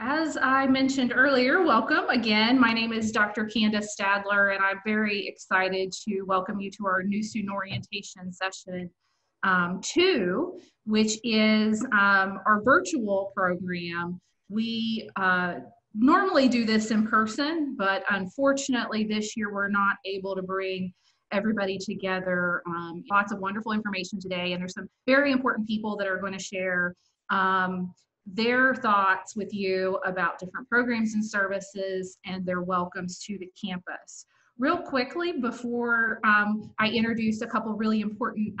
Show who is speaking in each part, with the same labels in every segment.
Speaker 1: As I mentioned earlier, welcome again. My name is Dr. Chris Stadler, and I'm very excited to welcome you to our new student orientation session 2, which is our virtual program. We normally do this in person, but unfortunately this year we're not able to bring everybody together. Lots of wonderful information today, and there's some very important people that are going to share their thoughts with you about different programs and services and their welcomes to the campus. Real quickly, before I introduce a couple really important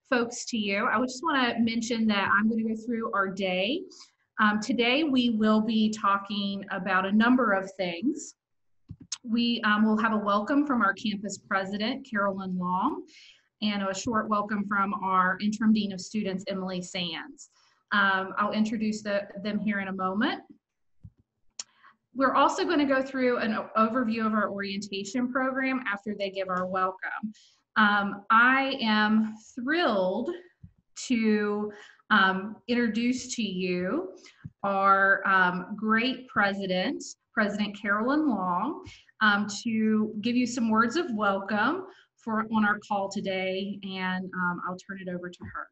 Speaker 1: folks to you, I just want to mention that I'm going to go through our day. Today we will be talking about a number of things. We will have a welcome from our campus president, Carolyn Long, and a short welcome from our interim dean of students, Emily Sands. I'll introduce them here in a moment. We're also going to go through an overview of our orientation program after they give our welcome. I am thrilled to introduce to you our great president, President Carolyn Long, to give you some words of welcome on our call today, and I'll turn it over to her.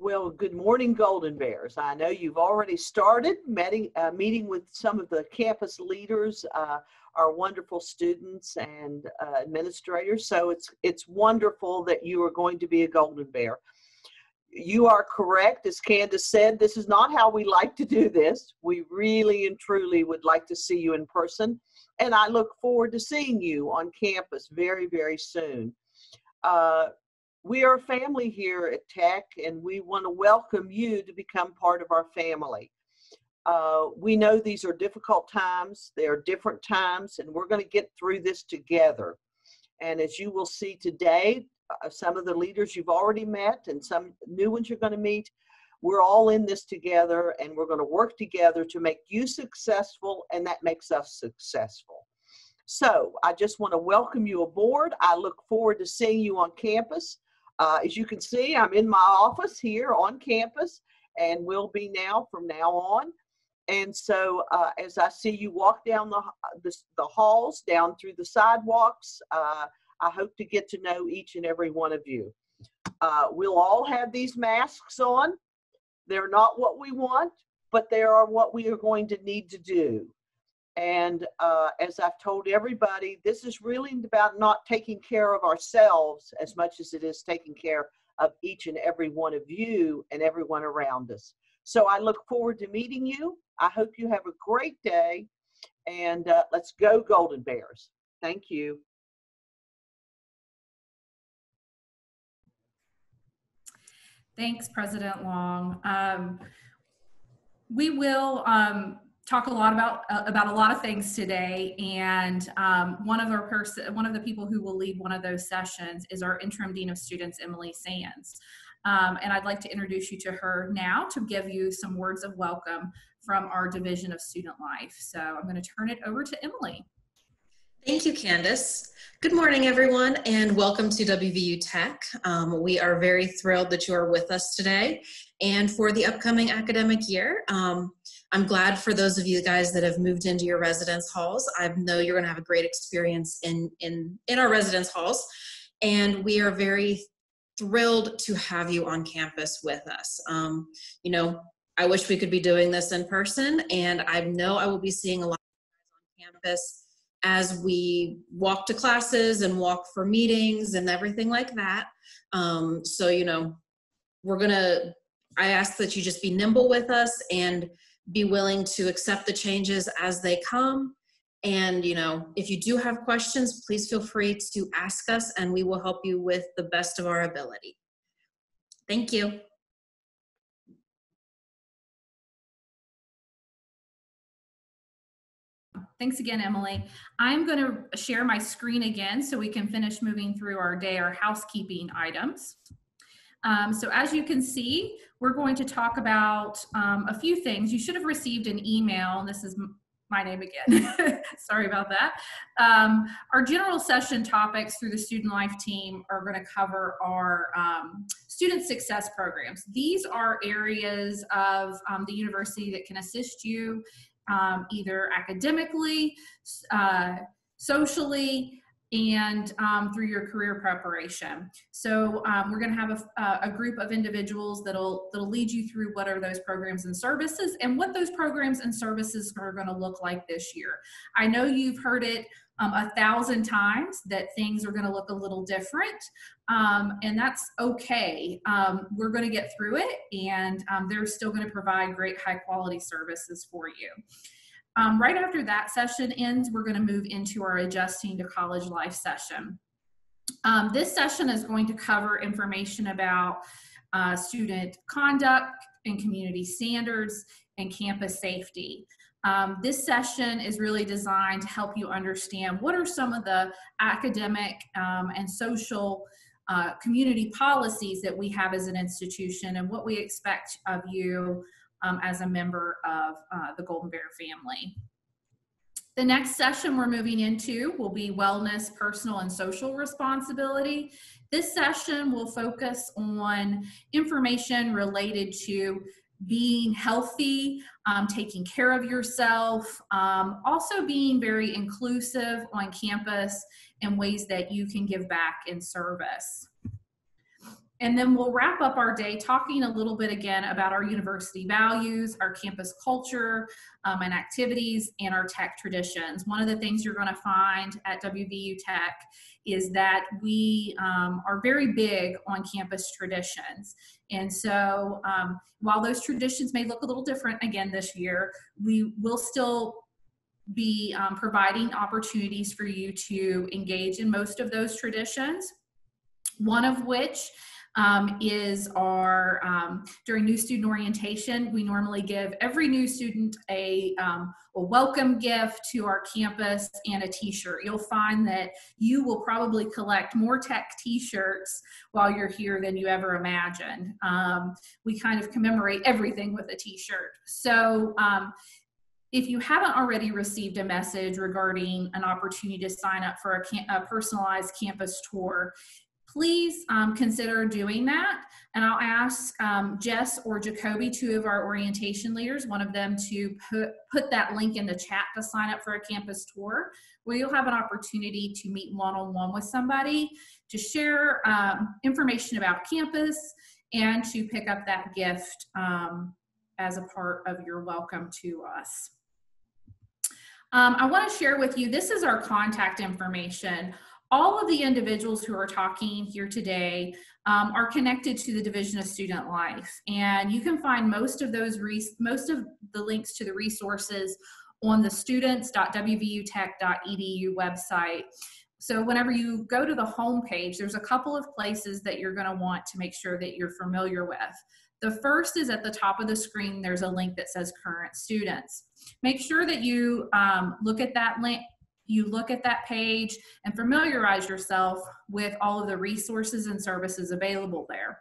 Speaker 2: Well, good morning, Golden Bears. I know you've already started meeting with some of the campus leaders, our wonderful students and administrators. So it's wonderful that you are going to be a Golden Bear. You are correct, as Candace said, this is not how we like to do this. We really and truly would like to see you in person, and I look forward to seeing you on campus very, very soon. We are a family here at Tech, and we want to welcome you to become part of our family. We know these are difficult times. They are different times, and we're going to get through this together. And as you will see today, some of the leaders you've already met and some new ones you're going to meet, we're all in this together, and we're going to work together to make you successful, and that makes us successful. So I just want to welcome you aboard. I look forward to seeing you on campus. As you can see, I'm in my office here on campus, and will be now from now on. And so as I see you walk down the halls, down through the sidewalks, I hope to get to know each and every one of you. We'll all have these masks on. They're not what we want, but they are what we are going to need to do. And as I've told everybody, this is really about not taking care of ourselves as much as it is taking care of each and every one of you and everyone around us. So I look forward to meeting you. I hope you have a great day, and let's go Golden Bears. Thank you.
Speaker 1: Thanks, President Long. We will talk a lot about a lot of things today, and one of the people who will lead one of those sessions is our interim dean of students, Emily Sands. And I'd like to introduce you to her now to give you some words of welcome from our Division of Student Life. So I'm going to turn it over to Emily.
Speaker 3: Thank you, Candace. Good morning, everyone, and welcome to WVU Tech. We are very thrilled that you are with us today and for the upcoming academic year. I'm glad for those of you guys that have moved into your residence halls. I know you're going to have a great experience in our residence halls, and we are very thrilled to have you on campus with us. You know, I wish we could be doing this in person, and I know I will be seeing a lot of you guys on campus as we walk to classes and walk for meetings and everything like that. So, you know, I ask that you just be nimble with us and be willing to accept the changes as they come. And, you know, if you do have questions, please feel free to ask us, and we will help you with the best of our ability. Thank you.
Speaker 1: Thanks again, Emily. I'm going to share my screen again so we can finish moving through our day, our housekeeping items. So as you can see, we're going to talk about a few things. You should have received an email, and this is my name again. Sorry about that. Our general session topics through the student life team are going to cover our student success programs. These are areas of the university that can assist you either academically, socially, and through your career preparation. So we're going to have a group of individuals that'll lead you through what are those programs and services and what those programs and services are going to look like this year. I know you've heard it 1,000 times that things are going to look a little different, and that's okay. We're going to get through it, and they're still going to provide great high quality services for you. Right after that session ends, we're going to move into our Adjusting to College Life session. This session is going to cover information about student conduct and community standards and campus safety. This session is really designed to help you understand what are some of the academic and social community policies that we have as an institution and what we expect of you as a member of the Golden Bear family. The next session we're moving into will be wellness, personal, and social responsibility. This session will focus on information related to being healthy, taking care of yourself, also being very inclusive on campus and ways that you can give back in service. And then we'll wrap up our day talking a little bit again about our university values, our campus culture and activities, and our tech traditions. One of the things you're going to find at WVU Tech is that we are very big on campus traditions. And so while those traditions may look a little different again this year, we will still be providing opportunities for you to engage in most of those traditions. One of which is our, during new student orientation, we normally give every new student a welcome gift to our campus and a t-shirt. You'll find that you will probably collect more tech t-shirts while you're here than you ever imagined. We kind of commemorate everything with a t-shirt. So if you haven't already received a message regarding an opportunity to sign up for a personalized campus tour, please consider doing that. And I'll ask Jess or Jacoby, two of our orientation leaders, one of them to put that link in the chat to sign up for a campus tour, where you'll have an opportunity to meet one-on-one with somebody, to share information about campus, and to pick up that gift as a part of your welcome to us. I want to share with you, this is our contact information. All of the individuals who are talking here today are connected to the Division of Student Life, and you can find most of the links to the resources on the students.wvutech.edu website. So whenever you go to the home page, there's a couple of places that you're going to want to make sure that you're familiar with. The first is at the top of the screen. There's a link that says Current Students. Make sure that you look at that link. You look at that page and familiarize yourself with all of the resources and services available there.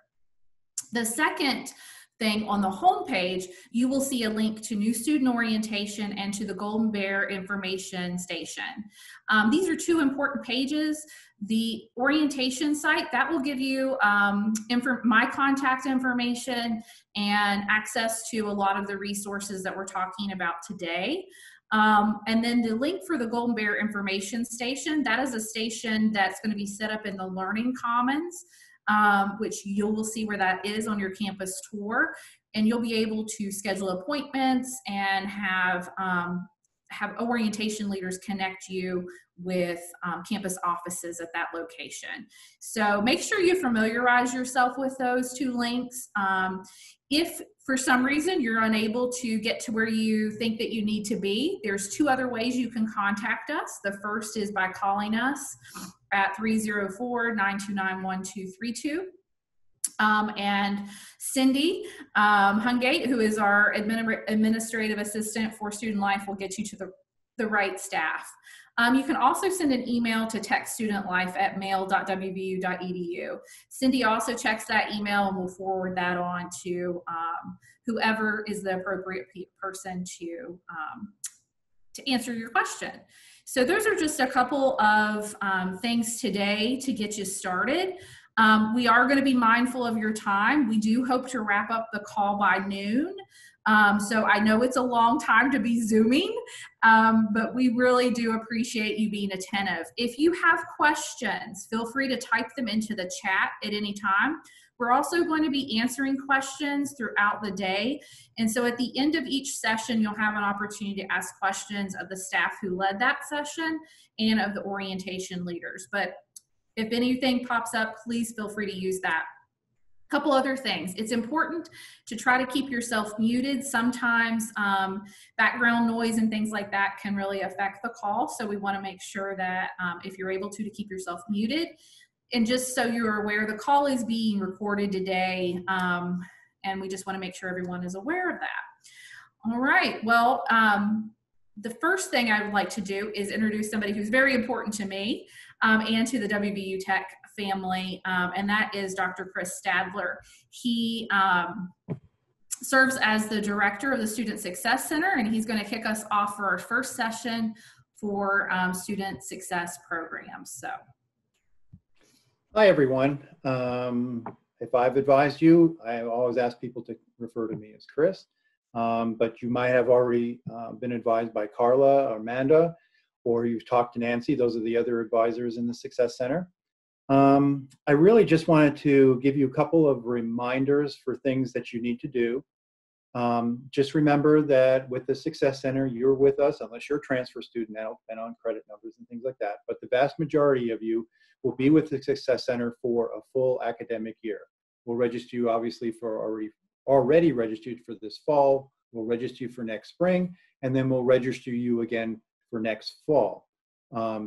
Speaker 1: The second thing on the home page, you will see a link to new student orientation and to the Golden Bear information station. These are two important pages. The orientation site, that will give you my contact information and access to a lot of the resources that we're talking about today. And then the link for the Golden Bear information station, that is a station that's going to be set up in the Learning Commons, which you will see where that is on your campus tour, and you'll be able to schedule appointments and have orientation leaders connect you with campus offices at that location. So make sure you familiarize yourself with those two links. If for some reason you're unable to get to where you think that you need to be, there's two other ways you can contact us. The first is by calling us at 304-929-1232. And Cindy Hungate, who is our administrative assistant for Student Life, will get you to the right staff. You can also send an email to techstudentlife@mail.wvu.edu. Cindy also checks that email and will forward that on to whoever is the appropriate person to to answer your question. So those are just a couple of things today to get you started. We are going to be mindful of your time. We do hope to wrap up the call by noon. So I know it's a long time to be Zooming, but we really do appreciate you being attentive. If you have questions, feel free to type them into the chat at any time. We're also going to be answering questions throughout the day. And so at the end of each session, you'll have an opportunity to ask questions of the staff who led that session and of the orientation leaders. But if anything pops up, please feel free to use that. A couple other things. It's important to try to keep yourself muted. Sometimes background noise and things like that can really affect the call. So we want to make sure that if you're able to keep yourself muted. And just so you're aware, the call is being recorded today, and we just want to make sure everyone is aware of that. All right, well, the first thing I would like to do is introduce somebody who's very important to me and to the WVU Tech family, and that is Dr. Chris Stadler. He serves as the director of the Student Success Center, and he's going to kick us off for our first session for student success programs. So.
Speaker 4: Hi, everyone. If I've advised you, I always ask people to refer to me as Chris, but you might have already been advised by Carla or Amanda, or you've talked to Nancy. Those are the other advisors in the Success Center. I really just wanted to give you a couple of reminders for things that you need to do. Just remember that with the Success Center, you're with us, unless you're a transfer student now and on credit numbers and things like that. But the vast majority of you will be with the Success Center for a full academic year. We'll register you obviously for already registered for this fall. We'll register you for next spring, and then we'll register you again for next fall.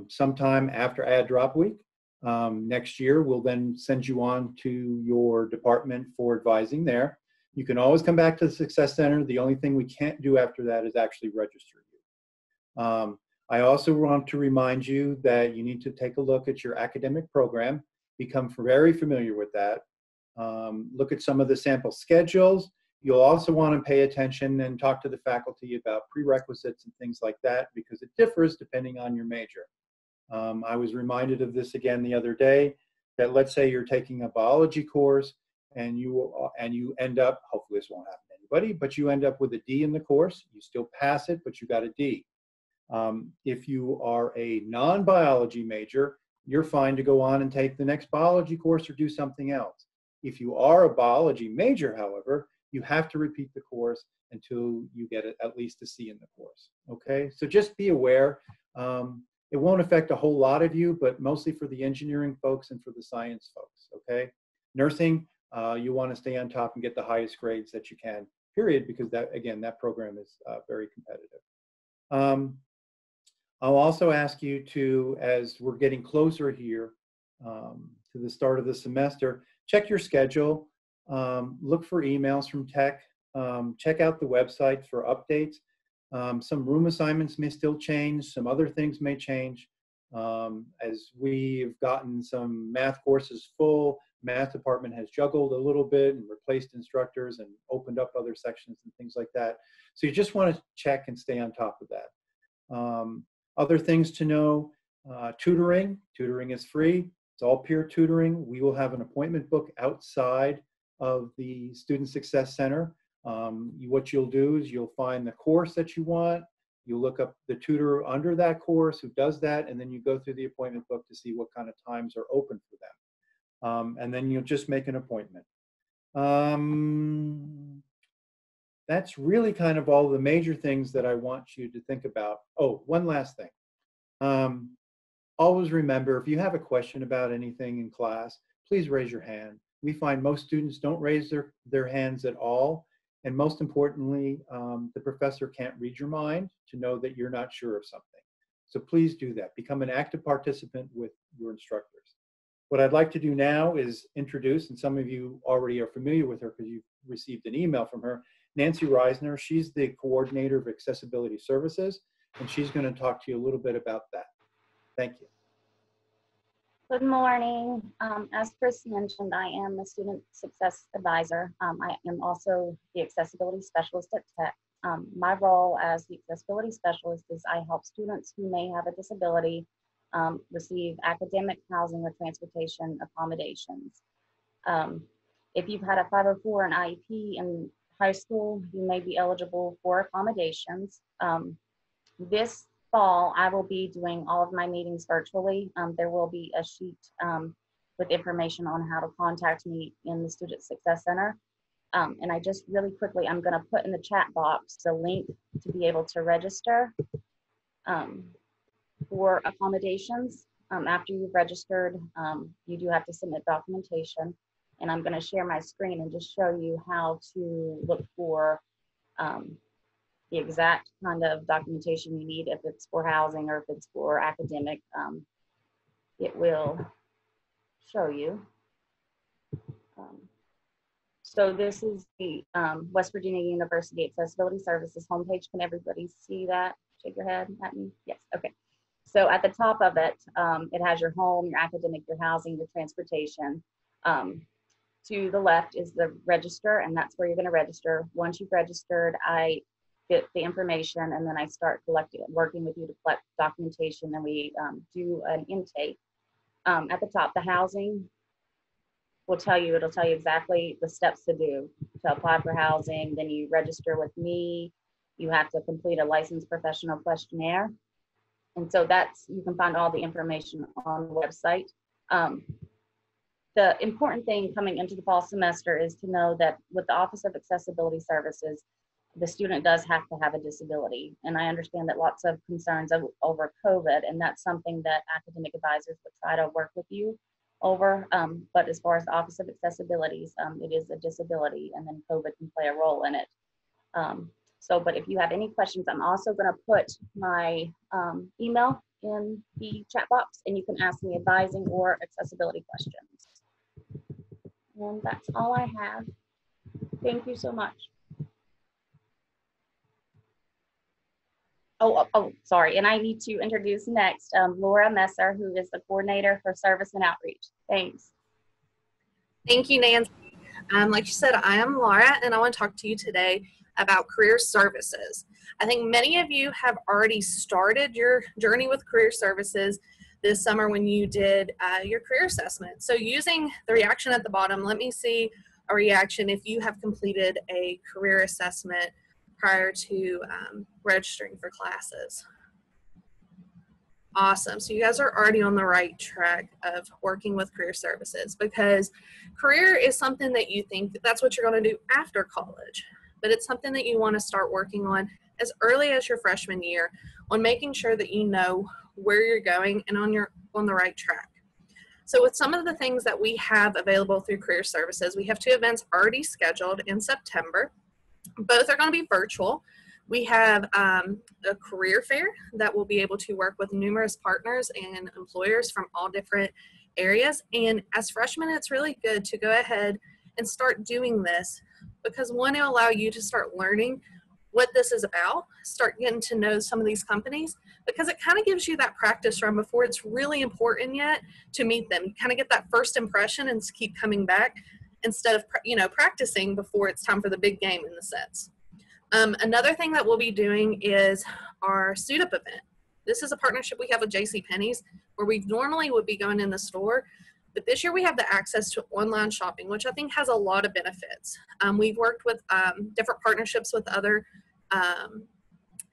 Speaker 4: Sometime after add drop week next year, we'll then send you on to your department for advising there. You can always come back to the Success Center. The only thing we can't do after that is actually register you. I also want to remind you that you need to take a look at your academic program, become very familiar with that. Look at some of the sample schedules. You'll also want to pay attention and talk to the faculty about prerequisites and things like that, because it differs depending on your major. I was reminded of this again the other day, that let's say you're taking a biology course and you end up, hopefully this won't happen to anybody, but you end up with a D in the course. You still pass it, but you got a D. If you are a non-biology major, you're fine to go on and take the next biology course or do something else. If you are a biology major, however, you have to repeat the course until you get at least a C in the course. Okay, so just be aware. It won't affect a whole lot of you, but mostly for the engineering folks and for the science folks. Okay, nursing, you want to stay on top and get the highest grades that you can, period, because that, again, that program is very competitive. I'll also ask you to, as we're getting closer here to the start of the semester, check your schedule, look for emails from tech, check out the website for updates. Some room assignments may still change, some other things may change. As we've gotten some math courses full, math department has juggled a little bit and replaced instructors and opened up other sections and things like that. So you just want to check and stay on top of that. Other things to know, tutoring. Tutoring is free. It's all peer tutoring. We will have an appointment book outside of the Student Success Center. What you'll do is you'll find the course that you want. You look up the tutor under that course who does that, and then you go through the appointment book to see what kind of times are open for them. And then you'll just make an appointment. That's really kind of all the major things that I want you to think about. Oh, one last thing. Always remember, if you have a question about anything in class, please raise your hand. We find most students don't raise their hands at all. And most importantly, the professor can't read your mind to know that you're not sure of something. So please do that. Become an active participant with your instructors. What I'd like to do now is introduce, and some of you already are familiar with her because you've received an email from her, Nancy Reisner. She's the coordinator of accessibility services, and she's going to talk to you a little bit about that. Thank you.
Speaker 5: Good morning. As Chris mentioned, I am a student success advisor. I am also the accessibility specialist at Tech. My role as the accessibility specialist is I help students who may have a disability receive academic, housing, or transportation accommodations. If you've had a 504 and IEP in high school, you may be eligible for accommodations. This fall, I will be doing all of my meetings virtually. There will be a sheet with information on how to contact me in the Student Success Center. And I just really quickly, I'm going to put in the chat box the link to be able to register for accommodations. After you've registered, you do have to submit documentation. And I'm going to share my screen and just show you how to look for the exact kind of documentation you need, if it's for housing or if it's for academic. It will show you. So this is the West Virginia University Accessibility Services homepage. Can everybody see that? Shake your head at me. Yes, okay. So at the top of it, it has your home, your academic, your housing, your transportation. To the left is the register, and that's where you're going to register. Once you've registered, I get the information, and then I start working with you to collect documentation, and we do an intake. At the top, the housing will tell you, it'll tell you exactly the steps to do to apply for housing. Then you register with me. You have to complete a licensed professional questionnaire. And so you can find all the information on the website. The important thing coming into the fall semester is to know that with the Office of Accessibility Services, the student does have to have a disability. And I understand that lots of concerns over COVID, and that's something that academic advisors would try to work with you over. But as far as the Office of Accessibilities, it is a disability, and then COVID can play a role in it. But if you have any questions, I'm also going to put my email in the chat box, and you can ask me advising or accessibility questions. And that's all I have. Thank you so much. Oh, sorry. And I need to introduce next Laura Messer, who is the coordinator for service and outreach. Thanks.
Speaker 6: Thank you, Nancy. Like you said, I am Laura, and I want to talk to you today about career services. I think many of you have already started your journey with career services this summer when you did your career assessment. So using the reaction at the bottom, let me see a reaction if you have completed a career assessment prior to registering for classes. Awesome. So you guys are already on the right track of working with career services, because career is something that you think that's what you're going to do after college, but it's something that you want to start working on as early as your freshman year, on making sure that you know where you're going and on the right track. So with some of the things that we have available through career services, we have 2 events already scheduled in September. Both are going to be virtual. We have a career fair that will be able to work with numerous partners and employers from all different areas. And as freshmen, it's really good to go ahead and start doing this, because one, it'll allow you to start learning what this is about, start getting to know some of these companies, because it kind of gives you that practice run before it's really important yet to meet them. You kind of get that first impression and keep coming back instead of practicing before it's time for the big game, in the sense. Another thing that we'll be doing is our Suit Up event. This is a partnership we have with JCPenney's, where we normally would be going in the store, but this year we have the access to online shopping, which I think has a lot of benefits. We've worked with different partnerships with other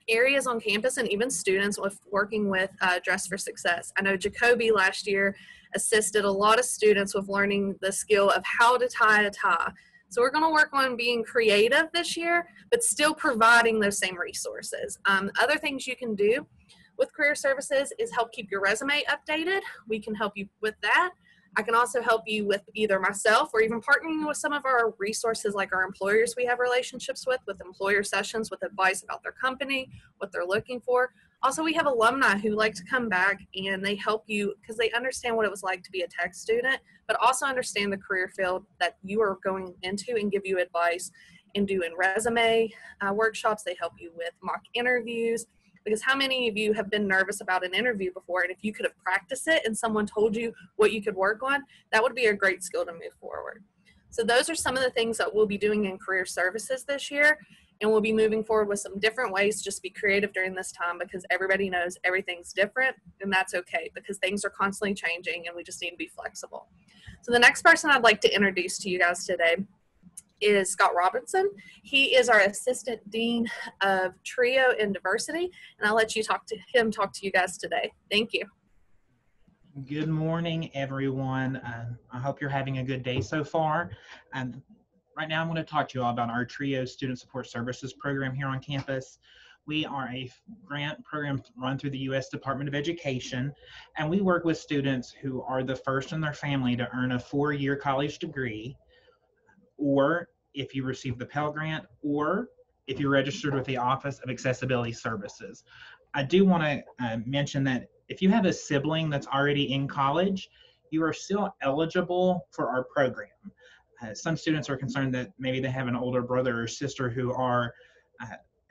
Speaker 6: areas on campus, and even students with working with Dress for Success. I know Jacoby last year assisted a lot of students with learning the skill of how to tie a tie. So we're going to work on being creative this year, but still providing those same resources. Other things you can do with career services is help keep your resume updated. We can help you with that. I can also help you with either myself or even partnering with some of our resources, like our employers we have relationships with employer sessions, with advice about their company, what they're looking for. Also, we have alumni who like to come back and they help you because they understand what it was like to be a tech student, but also understand the career field that you are going into and give you advice in doing resume workshops. They help you with mock interviews. Because how many of you have been nervous about an interview before, and if you could have practiced it and someone told you what you could work on, that would be a great skill to move forward. So those are some of the things that we'll be doing in career services this year. And we'll be moving forward with some different ways to just be creative during this time, because everybody knows everything's different, and that's okay because things are constantly changing and we just need to be flexible. So the next person I'd like to introduce to you guys today is Scott Robinson. He is our Assistant Dean of Trio and Diversity, and I'll let you talk to you guys today. Thank you.
Speaker 7: Good morning, everyone. I hope you're having a good day so far. Right now I'm going to talk to you all about our Trio Student Support Services program here on campus. We are a grant program run through the U.S. Department of Education, and we work with students who are the first in their family to earn a 4-year college degree, or if you receive the Pell Grant, or if you're registered with the Office of Accessibility Services. I do want to mention that if you have a sibling that's already in college, you are still eligible for our program. Some students are concerned that maybe they have an older brother or sister who are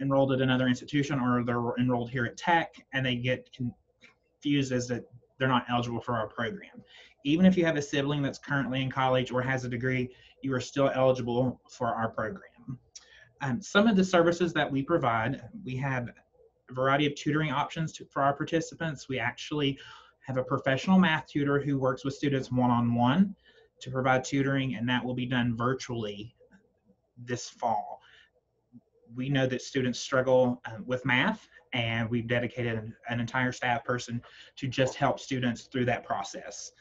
Speaker 7: enrolled at another institution, or they're enrolled here at Tech, and they get confused as that they're not eligible for our program. Even if you have a sibling that's currently in college or has a degree, you are still eligible for our program. Some of the services that we provide, we have a variety of tutoring options for our participants. We actually have a professional math tutor who works with students one-on-one to provide tutoring, and that will be done virtually this fall. We know that students struggle with math, and we've dedicated an entire staff person to just help students through that process.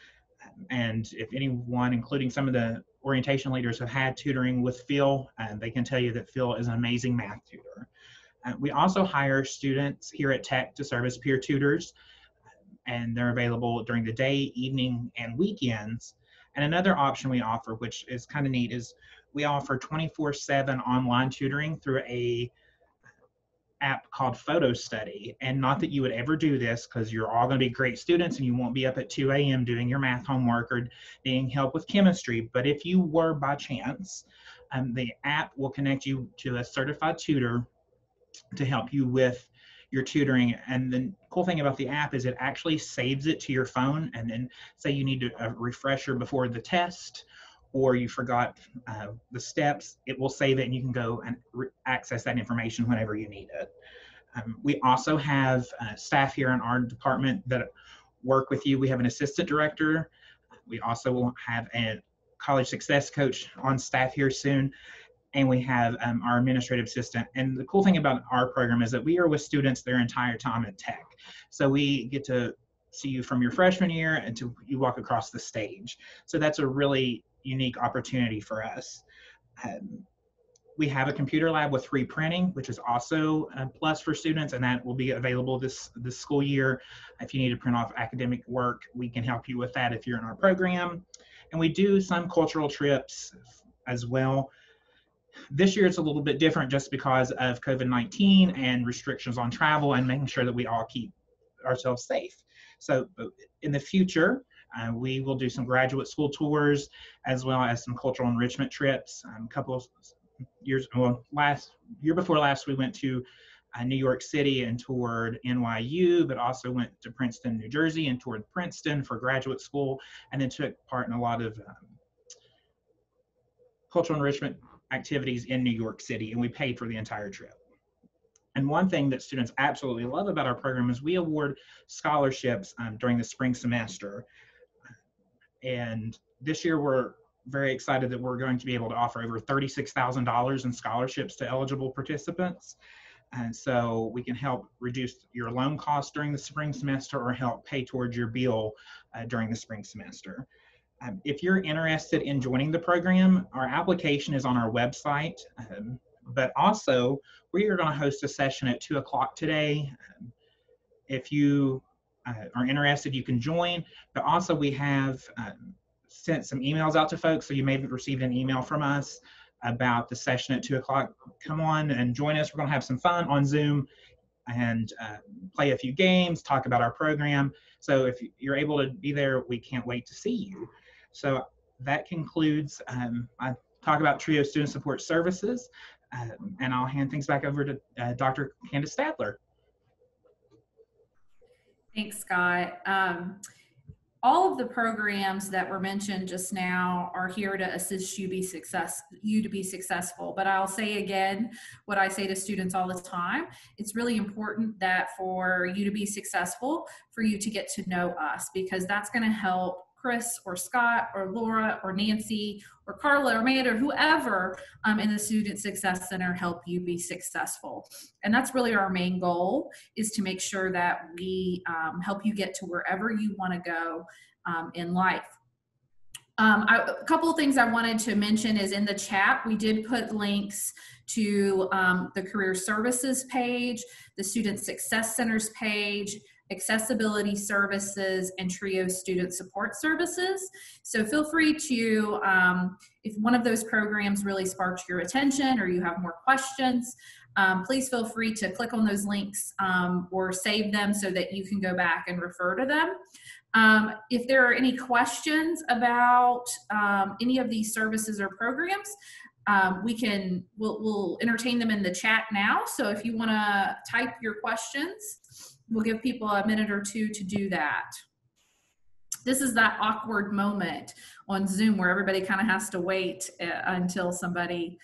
Speaker 7: And if anyone, including some of the orientation leaders, have had tutoring with Phil, they can tell you that Phil is an amazing math tutor. We also hire students here at Tech to serve as peer tutors, and they're available during the day, evening, and weekends. And another option we offer, which is kind of neat, is we offer 24/7 online tutoring through a app called Photo Study. And not that you would ever do this, because you're all going to be great students and you won't be up at 2 a.m. doing your math homework or needing help with chemistry. But if you were by chance, the app will connect you to a certified tutor to help you with your tutoring. And the cool thing about the app is it actually saves it to your phone, and then say you need a refresher before the test, or you forgot the steps, it will save it and you can go and access that information whenever you need it. We also have staff here in our department that work with you. We have an assistant director. We also will have a college success coach on staff here soon. And we have our administrative assistant. And the cool thing about our program is that we are with students their entire time at Tech. So we get to see you from your freshman year until you walk across the stage. So that's a really unique opportunity for us. We have a computer lab with free printing, which is also a plus for students, and that will be available this school year. If you need to print off academic work, we can help you with that if you're in our program. And we do some cultural trips as well. This year it's a little bit different just because of COVID-19 and restrictions on travel and making sure that we all keep ourselves safe. So in the future, we will do some graduate school tours as well as some cultural enrichment trips. A couple of years, well, year before last, we went to New York City and toured NYU, but also went to Princeton, New Jersey, and toured Princeton for graduate school, and then took part in a lot of cultural enrichment activities in New York City, and we paid for the entire trip. And one thing that students absolutely love about our program is we award scholarships during the spring semester. And this year we're very excited that we're going to be able to offer over $36,000 in scholarships to eligible participants. And so we can help reduce your loan costs during the spring semester or help pay towards your bill during the spring semester. If you're interested in joining the program, our application is on our website, but also we are going to host a session at 2 o'clock today. If you are interested, you can join, but also we have sent some emails out to folks, so you may have received an email from us about the session at 2 o'clock. Come on and join us. We're going to have some fun on Zoom and play a few games, talk about our program. So if you're able to be there, we can't wait to see you. So that concludes I talk about Trio Student Support Services, and I'll hand things back over to Dr. Candace Stadler.
Speaker 8: Thanks, Scott.
Speaker 1: all of the programs that were mentioned just now are here to assist you to be successful. But I'll say again what I say to students all the time. It's really important that for you to be successful, for you to get to know us, because that's going to help Chris or Scott or Laura or Nancy or Carla or Amanda or whoever in the Student Success Center help you be successful. And that's really our main goal, is to make sure that we help you get to wherever you want to go in life. A couple of things I wanted to mention is in the chat, we did put links to the Career Services page, the Student Success Centers page, Accessibility Services, and TRIO Student Support Services. So feel free to, if one of those programs really sparks your attention or you have more questions, please feel free to click on those links or save them so that you can go back and refer to them. If there are any questions about any of these services or programs, we'll entertain them in the chat now. So if you want to type your questions, we'll give people a minute or two to do that. This is that awkward moment on Zoom where everybody kind of has to wait until somebody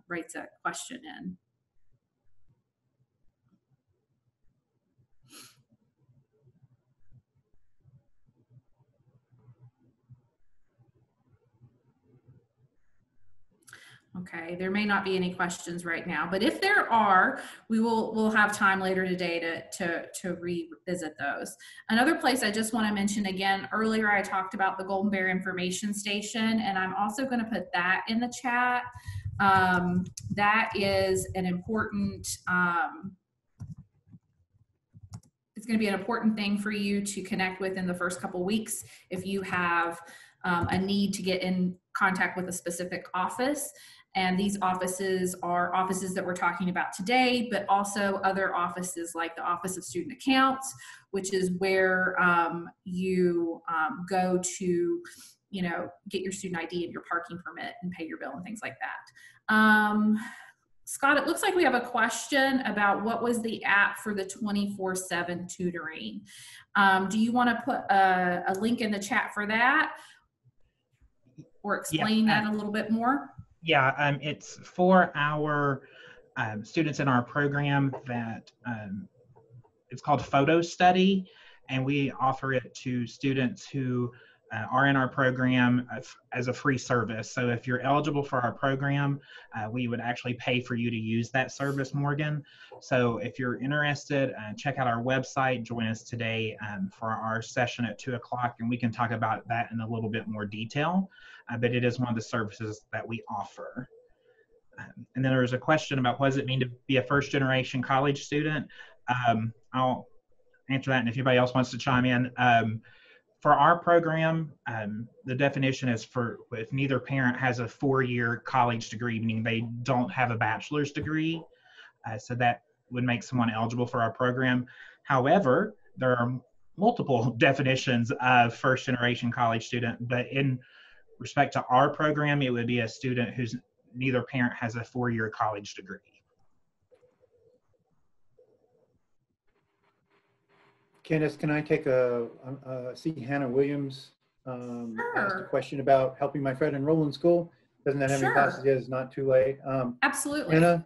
Speaker 1: writes a question in. Okay, there may not be any questions right now, but if there are, we'll have time later today to revisit those. Another place I just want to mention again, earlier I talked about the Golden Bear Information Station, and I'm also going to put that in the chat. That is an important, it's going to be an important thing for you to connect with in the first couple weeks if you have a need to get in contact with a specific office. And these offices are offices that we're talking about today, but also other offices like the Office of Student Accounts, which is where you go to, get your student ID and your parking permit and pay your bill and things like that. Scott, it looks like we have a question about what was the app for the 24/7 tutoring. Do you want to put a link in the chat for that or explain that a little bit more?
Speaker 7: Yeah, it's for our students in our program that it's called Photo Study, and we offer it to students who are in our program as a free service. So if you're eligible for our program, we would actually pay for you to use that service, Morgan. So if you're interested, check out our website, join us today for our session at 2 o'clock, and we can talk about that in a little bit more detail. But it is one of the services that we offer. And then there was a question about what does it mean to be a first-generation college student? I'll answer that, and if anybody else wants to chime in. For our program, the definition is if neither parent has a 4-year college degree, meaning they don't have a bachelor's degree. So that would make someone eligible for our program. However, there are multiple definitions of first-generation college student, but in respect to our program, it would be a student whose neither parent has a 4-year college degree.
Speaker 4: Candace, can I take see Hannah Williams asked a question about helping my friend enroll in school. Doesn't that have any classes yet? It's not too late.
Speaker 1: Absolutely.
Speaker 4: Hannah,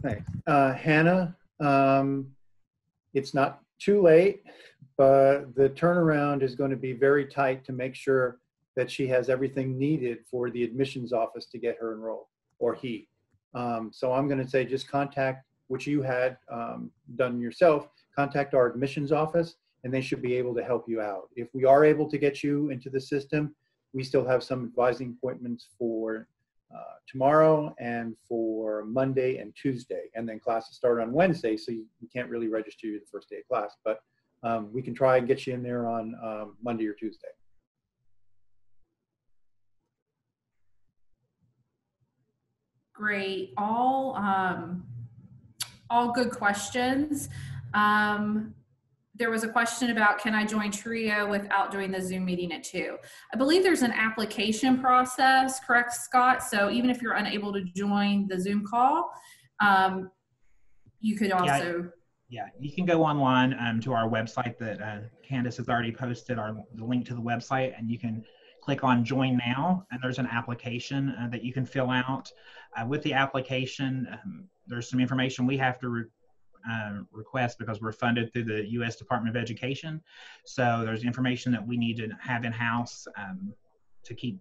Speaker 4: thanks. Hannah, it's not too late, but the turnaround is going to be very tight to make sure that she has everything needed for the admissions office to get her enrolled, or he. So I'm going to say just contact, which you had done yourself, contact our admissions office, and they should be able to help you out. If we are able to get you into the system, we still have some advising appointments for tomorrow and for Monday and Tuesday, and then classes start on Wednesday, so you can't really register you the first day of class, but we can try and get you in there on Monday or Tuesday.
Speaker 1: Great, all good questions. There was a question about, can I join TRIO without doing the Zoom meeting at 2? I believe there's an application process, correct, Scott? So even if you're unable to join the Zoom call, you could also
Speaker 7: Yeah, you can go online to our website that Candace has already posted, the link to the website, and you can click on Join Now, and there's an application that you can fill out. With the application, there's some information we have to request because we're funded through the U.S. Department of Education. So there's information that we need to have in-house to keep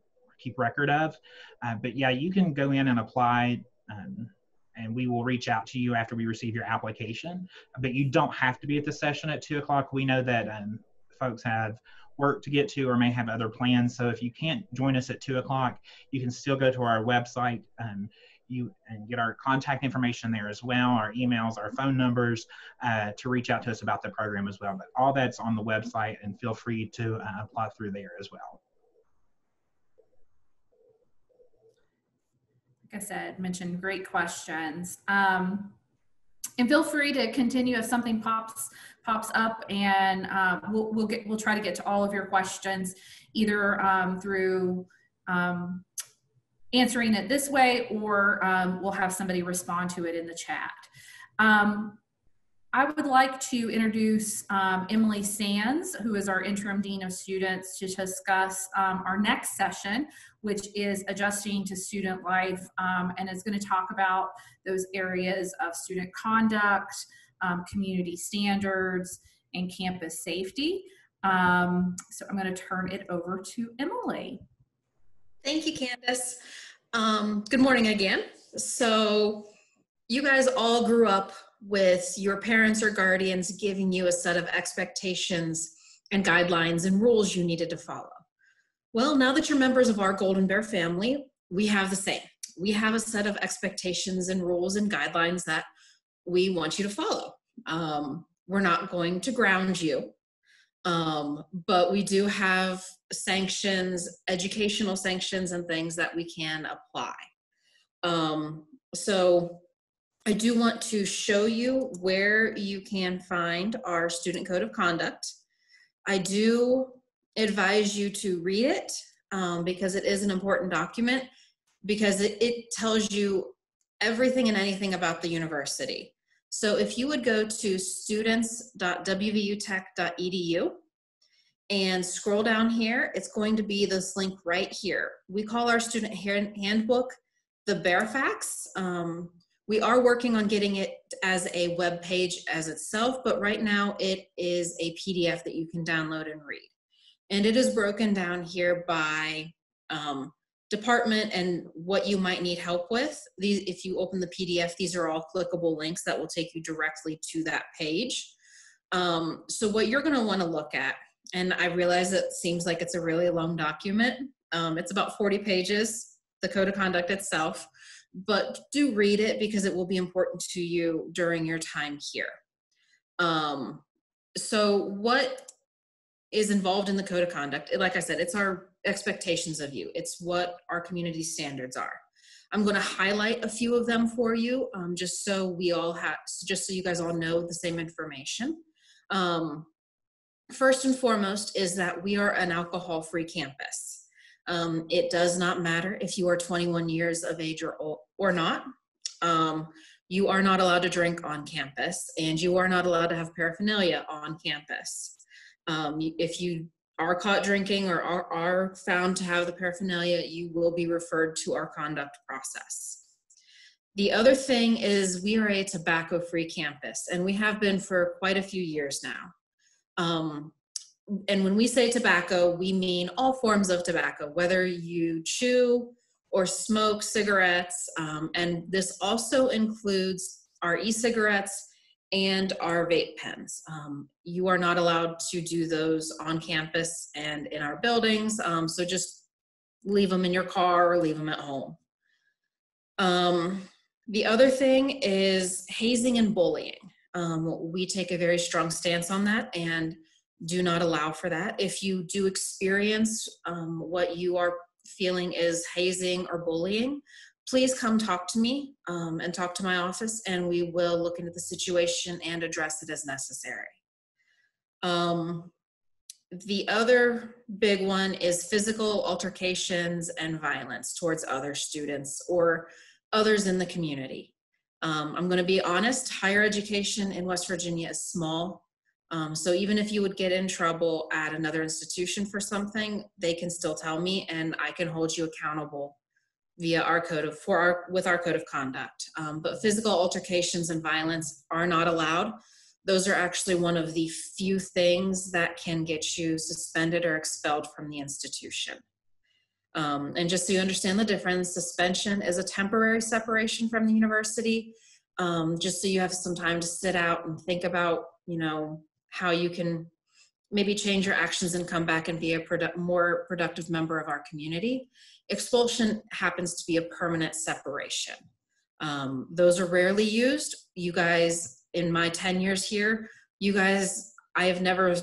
Speaker 7: record of. But yeah, you can go in and apply, and we will reach out to you after we receive your application. But you don't have to be at the session at 2 o'clock. We know that folks have work to get to or may have other plans. So if you can't join us at 2 o'clock, you can still go to our website and get our contact information there as well, our emails, our phone numbers, to reach out to us about the program as well. But all that's on the website, and feel free to apply through there as well.
Speaker 1: Like I said, mentioned great questions. And feel free to continue if something pops up, and we'll try to get to all of your questions, either through answering it this way, or we'll have somebody respond to it in the chat. I would like to introduce Emily Sands, who is our Interim Dean of Students, to discuss our next session, which is Adjusting to Student Life, and is going to talk about those areas of student conduct, community standards, and campus safety. So I'm going to turn it over to Emily.
Speaker 3: Thank you, Candace. Good morning again. So you guys all grew up with your parents or guardians giving you a set of expectations and guidelines and rules you needed to follow. Well, now that you're members of our Golden Bear family, we have the same. We have a set of expectations and rules and guidelines that we want you to follow. We're not going to ground you, but we do have sanctions, educational sanctions and things that we can apply. So I do want to show you where you can find our Student Code of Conduct. I do advise you to read it because it is an important document, because it tells you everything and anything about the university. So if you would go to students.wvutech.edu and scroll down here, it's going to be this link right here. We call our student handbook the Bearfax. We are working on getting it as a web page as itself, but right now it is a PDF that you can download and read. And it is broken down here by department and what you might need help with. These, if you open the PDF, these are all clickable links that will take you directly to that page. So what you're gonna wanna look at, and I realize it seems like it's a really long document. It's about 40 pages, the Code of Conduct itself, but do read it because it will be important to you during your time here. So what is involved in the Code of Conduct? Like I said, it's our expectations of you. It's what our community standards are. I'm going to highlight a few of them for you, just so you guys all know the same information. First and foremost is that we are an alcohol-free campus. It does not matter if you are 21 years of age or not. You are not allowed to drink on campus, and you are not allowed to have paraphernalia on campus. If you are caught drinking or are found to have the paraphernalia, you will be referred to our conduct process. The other thing is we are a tobacco-free campus, and we have been for quite a few years now. And when we say tobacco, we mean all forms of tobacco, whether you chew or smoke cigarettes, and this also includes our e-cigarettes and our vape pens. You are not allowed to do those on campus and in our buildings, so just leave them in your car or leave them at home. The other thing is hazing and bullying. We take a very strong stance on that and do not allow for that. If you do experience what you are feeling is hazing or bullying, please come talk to me and talk to my office, and we will look into the situation and address it as necessary. The other big one is physical altercations and violence towards other students or others in the community. I'm going to be honest, higher education in West Virginia is small. So even if you would get in trouble at another institution for something, they can still tell me, and I can hold you accountable via our with our code of conduct. But physical altercations and violence are not allowed. Those are actually one of the few things that can get you suspended or expelled from the institution. And just so you understand the difference, suspension is a temporary separation from the university, just so you have some time to sit out and think about, how you can maybe change your actions and come back and be a more productive member of our community. Expulsion happens to be a permanent separation. Those are rarely used. You guys, in my 10 years here, I have never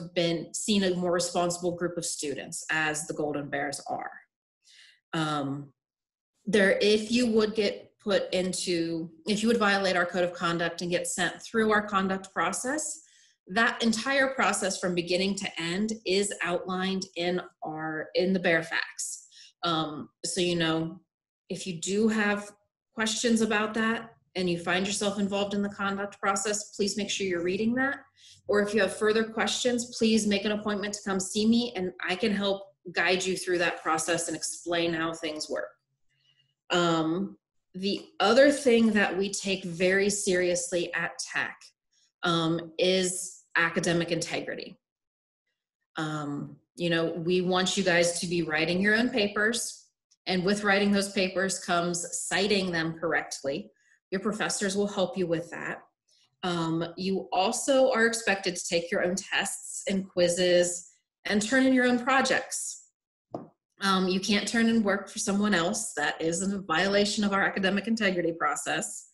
Speaker 3: seen a more responsible group of students as the Golden Bears are. If you would violate our code of conduct and get sent through our conduct process, that entire process from beginning to end is outlined in the Bear Facts. So, if you do have questions about that and you find yourself involved in the conduct process, please make sure you're reading that. Or if you have further questions, please make an appointment to come see me, and I can help guide you through that process and explain how things work. The other thing that we take very seriously at Tech is academic integrity. We want you guys to be writing your own papers, and with writing those papers comes citing them correctly. Your professors will help you with that. You also are expected to take your own tests and quizzes and turn in your own projects. You can't turn in work for someone else. That is a violation of our academic integrity process.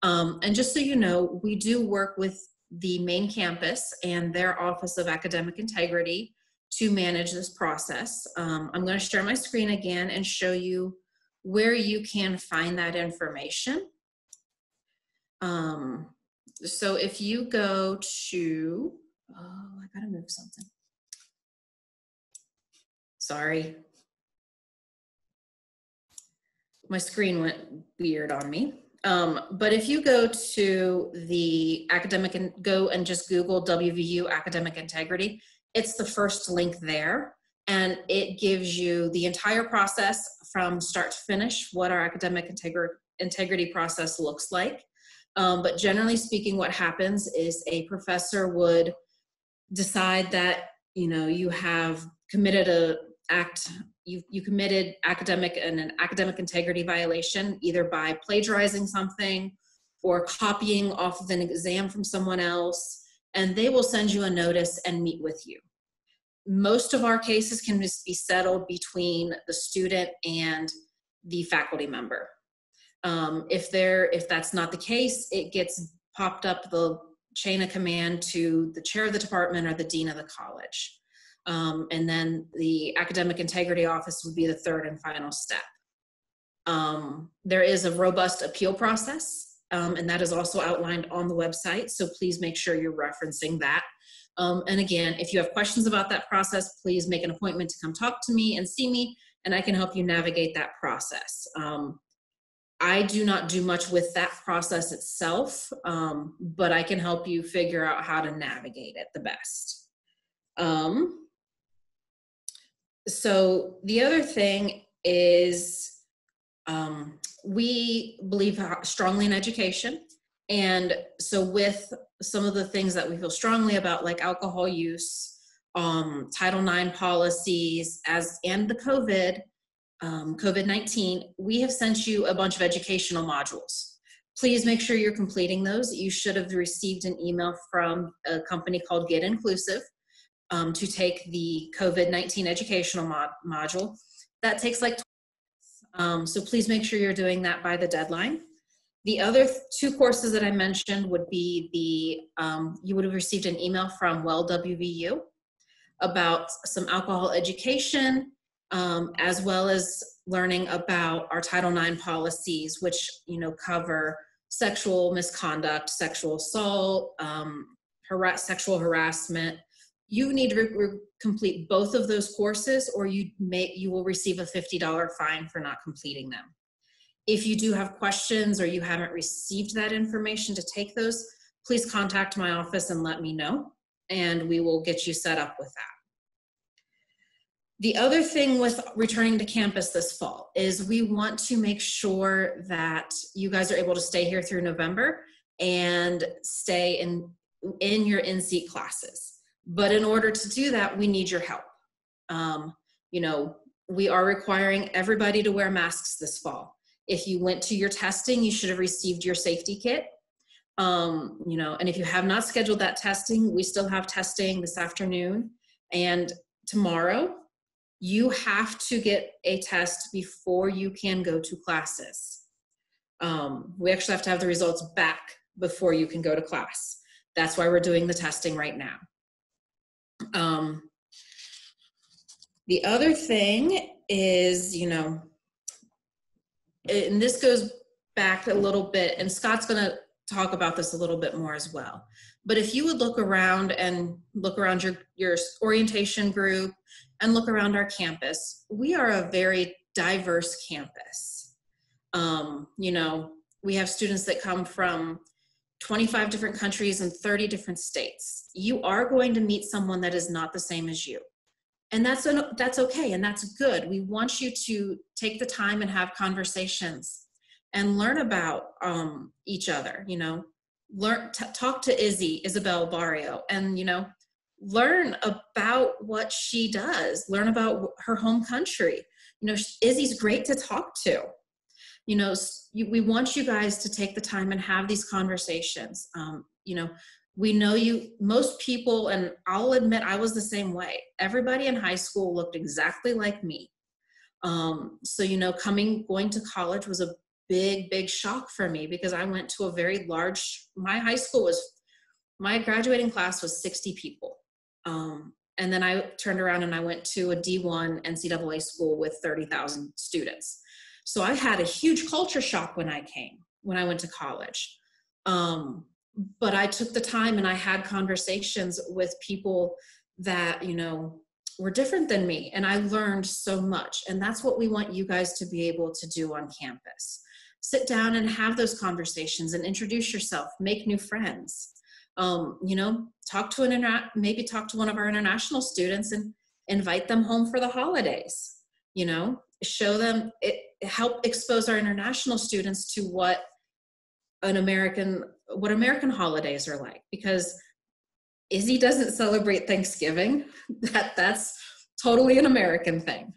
Speaker 3: And just so you know, we do work with the main campus and their Office of Academic Integrity to manage this process. I'm going to share my screen again and show you where you can find that information. So if you go to, I gotta move something. Sorry. My screen went weird on me. But if you go to the go and just Google WVU Academic Integrity, it's the first link there, and it gives you the entire process from start to finish, what our academic integrity process looks like. But generally speaking, what happens is a professor would decide that, you have committed you committed an academic integrity violation, either by plagiarizing something or copying off of an exam from someone else, and they will send you a notice and meet with you. Most of our cases can just be settled between the student and the faculty member. If that's not the case, it gets popped up the chain of command to the chair of the department or the dean of the college. And then the academic integrity office would be the third and final step. There is a robust appeal process, and that is also outlined on the website, so please make sure you're referencing that. And again, if you have questions about that process, please make an appointment to come talk to me and see me, and I can help you navigate that process. I do not do much with that process itself, but I can help you figure out how to navigate it the best. So the other thing is we believe strongly in education. And so with some of the things that we feel strongly about, like alcohol use, Title IX policies, and the COVID-19, we have sent you a bunch of educational modules. Please make sure you're completing those. You should have received an email from a company called Get Inclusive to take the COVID-19 educational module. That takes like 20 minutes. So please make sure you're doing that by the deadline. The other two courses that I mentioned would be you would have received an email from WVU about some alcohol education, as well as learning about our Title IX policies, which cover sexual misconduct, sexual assault, sexual harassment. You need to complete both of those courses, or you will receive a $50 fine for not completing them. If you do have questions or you haven't received that information to take those, please contact my office and let me know, and we will get you set up with that. The other thing with returning to campus this fall is we want to make sure that you guys are able to stay here through November and stay in your in-seat classes. But in order to do that, we need your help. You know, we are requiring everybody to wear masks this fall. If you went to your testing, you should have received your safety kit. You know, and if you have not scheduled that testing, we still have testing this afternoon and tomorrow. You have to get a test before you can go to classes. We actually have to have the results back before you can go to class. That's why we're doing the testing right now. The other thing is, you know, and this goes back a little bit, and Scott's gonna talk about this a little bit more as well. But if you would look around your orientation group and look around our campus, we are a very diverse campus. You know, we have students that come from 25 different countries and 30 different states. You are going to meet someone that is not the same as you. And that's okay, and that's good. We want you to take the time and have conversations and learn about each other, you know. Talk to Isabel Barrio, and, you know, learn about what she does, learn about her home country. You know, Izzy's great to talk to. You know, we want you guys to take the time and have these conversations. You know, we know most people, and I'll admit I was the same way. Everybody in high school looked exactly like me. So, you know, going to college was a big shock for me, because I went to a very large, my graduating class was 60 people. And then I turned around and I went to a D1 NCAA school with 30,000 students. So I had a huge culture shock when I went to college. But I took the time and I had conversations with people that, you know, were different than me, and I learned so much. And that's what we want you guys to be able to do on campus. Sit down and have those conversations and introduce yourself, make new friends. You know, maybe talk to one of our international students and invite them home for the holidays. You know, show them, help expose our international students to what American holidays are like, because Izzy doesn't celebrate Thanksgiving. That's totally an American thing.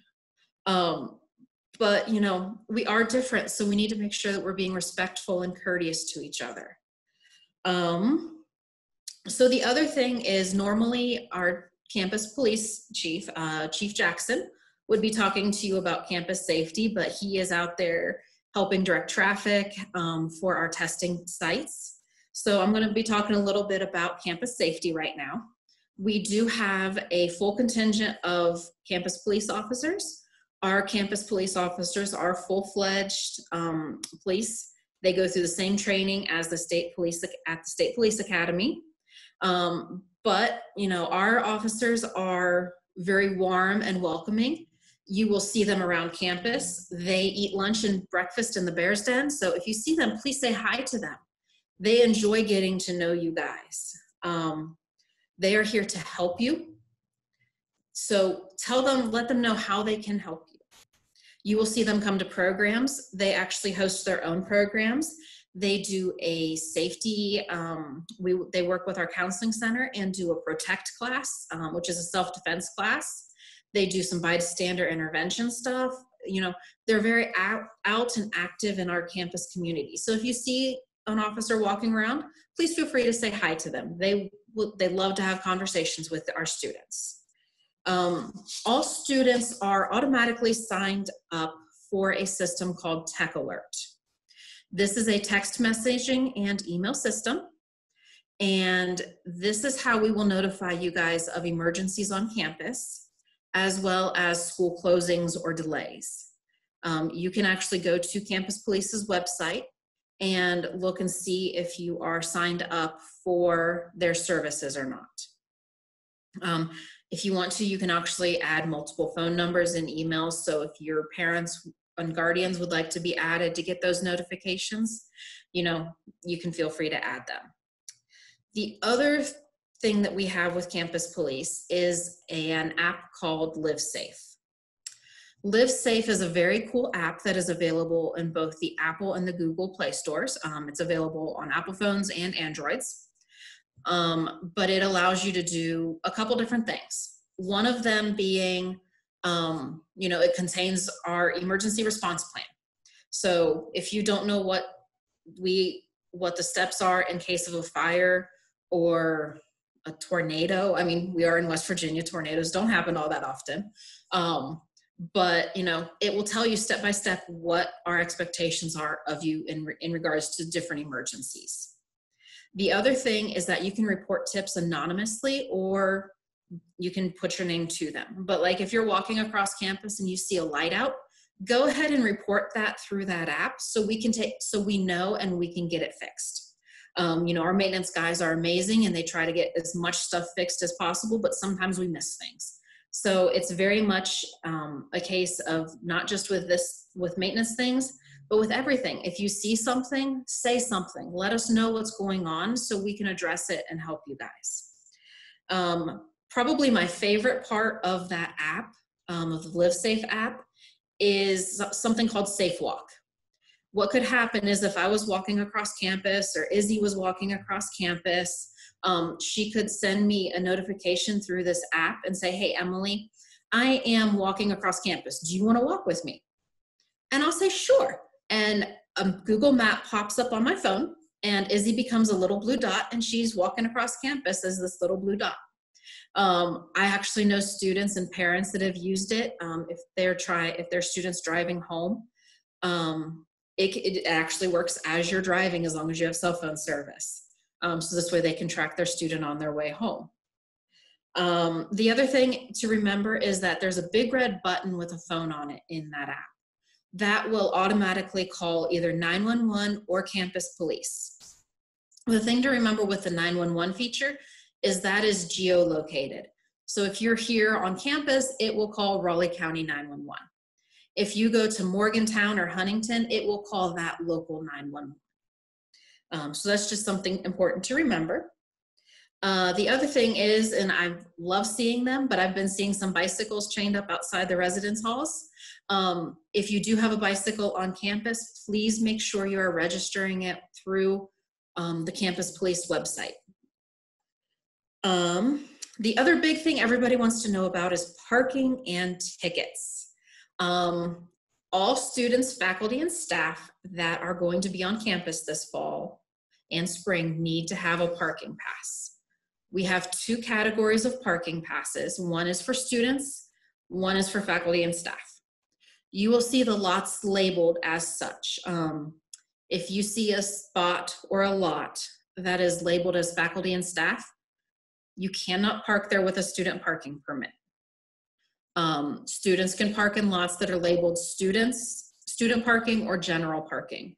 Speaker 3: But, you know, we are different, so we need to make sure that we're being respectful and courteous to each other. So the other thing is, normally our campus police chief, Chief Jackson, would be talking to you about campus safety, but he is out there helping direct traffic for our testing sites. So I'm going to be talking a little bit about campus safety right now. We do have a full contingent of campus police officers. Our campus police officers are full-fledged police. They go through the same training as the state police at the State Police Academy. But, you know, our officers are very warm and welcoming. You will see them around campus. They eat lunch and breakfast in the Bears Den. So if you see them, please say hi to them. They enjoy getting to know you guys. They are here to help you. So let them know how they can help you. You will see them come to programs. They actually host their own programs. They do a safety, they work with our counseling center and do a protect class, which is a self-defense class. They do some bystander intervention stuff. You know, they're very out and active in our campus community. So if you see an officer walking around, please feel free to say hi to them. They love to have conversations with our students. All students are automatically signed up for a system called Tech Alert. This is a text messaging and email system. And this is how we will notify you guys of emergencies on campus, as well as school closings or delays. You can actually go to Campus Police's website and look and see if you are signed up for their services or not. If you want to, you can actually add multiple phone numbers and emails. So if your parents and guardians would like to be added to get those notifications, you can feel free to add them. The other thing that we have with Campus Police is an app called Livesafe. Livesafe is a very cool app that is available in both the Apple and the Google Play stores. It's available on Apple phones and Androids, but it allows you to do a couple different things. One of them being, it contains our emergency response plan. So if you don't know what the steps are in case of a fire or a tornado, I mean, we are in West Virginia, tornadoes don't happen all that often. But it will tell you step by step what our expectations are of you in regards to different emergencies. The other thing is that you can report tips anonymously, or you can put your name to them. But like if you're walking across campus and you see a light out, go ahead and report that through that app so we know and we can get it fixed. Our maintenance guys are amazing and they try to get as much stuff fixed as possible, but sometimes we miss things. So it's very much a case of not just with maintenance things, but with everything. If you see something, say something. Let us know what's going on so we can address it and help you guys. Probably my favorite part of that app, of the Livesafe app, is something called Safe Walk. What could happen is if I was walking across campus or Izzy was walking across campus, she could send me a notification through this app and say, hey, Emily, I am walking across campus. Do you want to walk with me? And I'll say, sure. And a Google map pops up on my phone and Izzy becomes a little blue dot and she's walking across campus as this little blue dot. I actually know students and parents that have used it. If their students driving home, it actually works as you're driving as long as you have cell phone service. So this way they can track their student on their way home. The other thing to remember is that there's a big red button with a phone on it in that app. That will automatically call either 911 or Campus Police. The thing to remember with the 911 feature is that is geolocated. So if you're here on campus, it will call Raleigh County 911. If you go to Morgantown or Huntington, it will call that local 911. So that's just something important to remember. The other thing is, and I love seeing them, but I've been seeing some bicycles chained up outside the residence halls. If you do have a bicycle on campus, please make sure you are registering it through the Campus Police website. The other big thing everybody wants to know about is parking and tickets. All students, faculty, and staff that are going to be on campus this fall and spring need to have a parking pass. We have two categories of parking passes. One is for students, one is for faculty and staff. You will see the lots labeled as such. If you see a spot or a lot that is labeled as faculty and staff, you cannot park there with a student parking permit. Students can park in lots that are labeled student parking or general parking.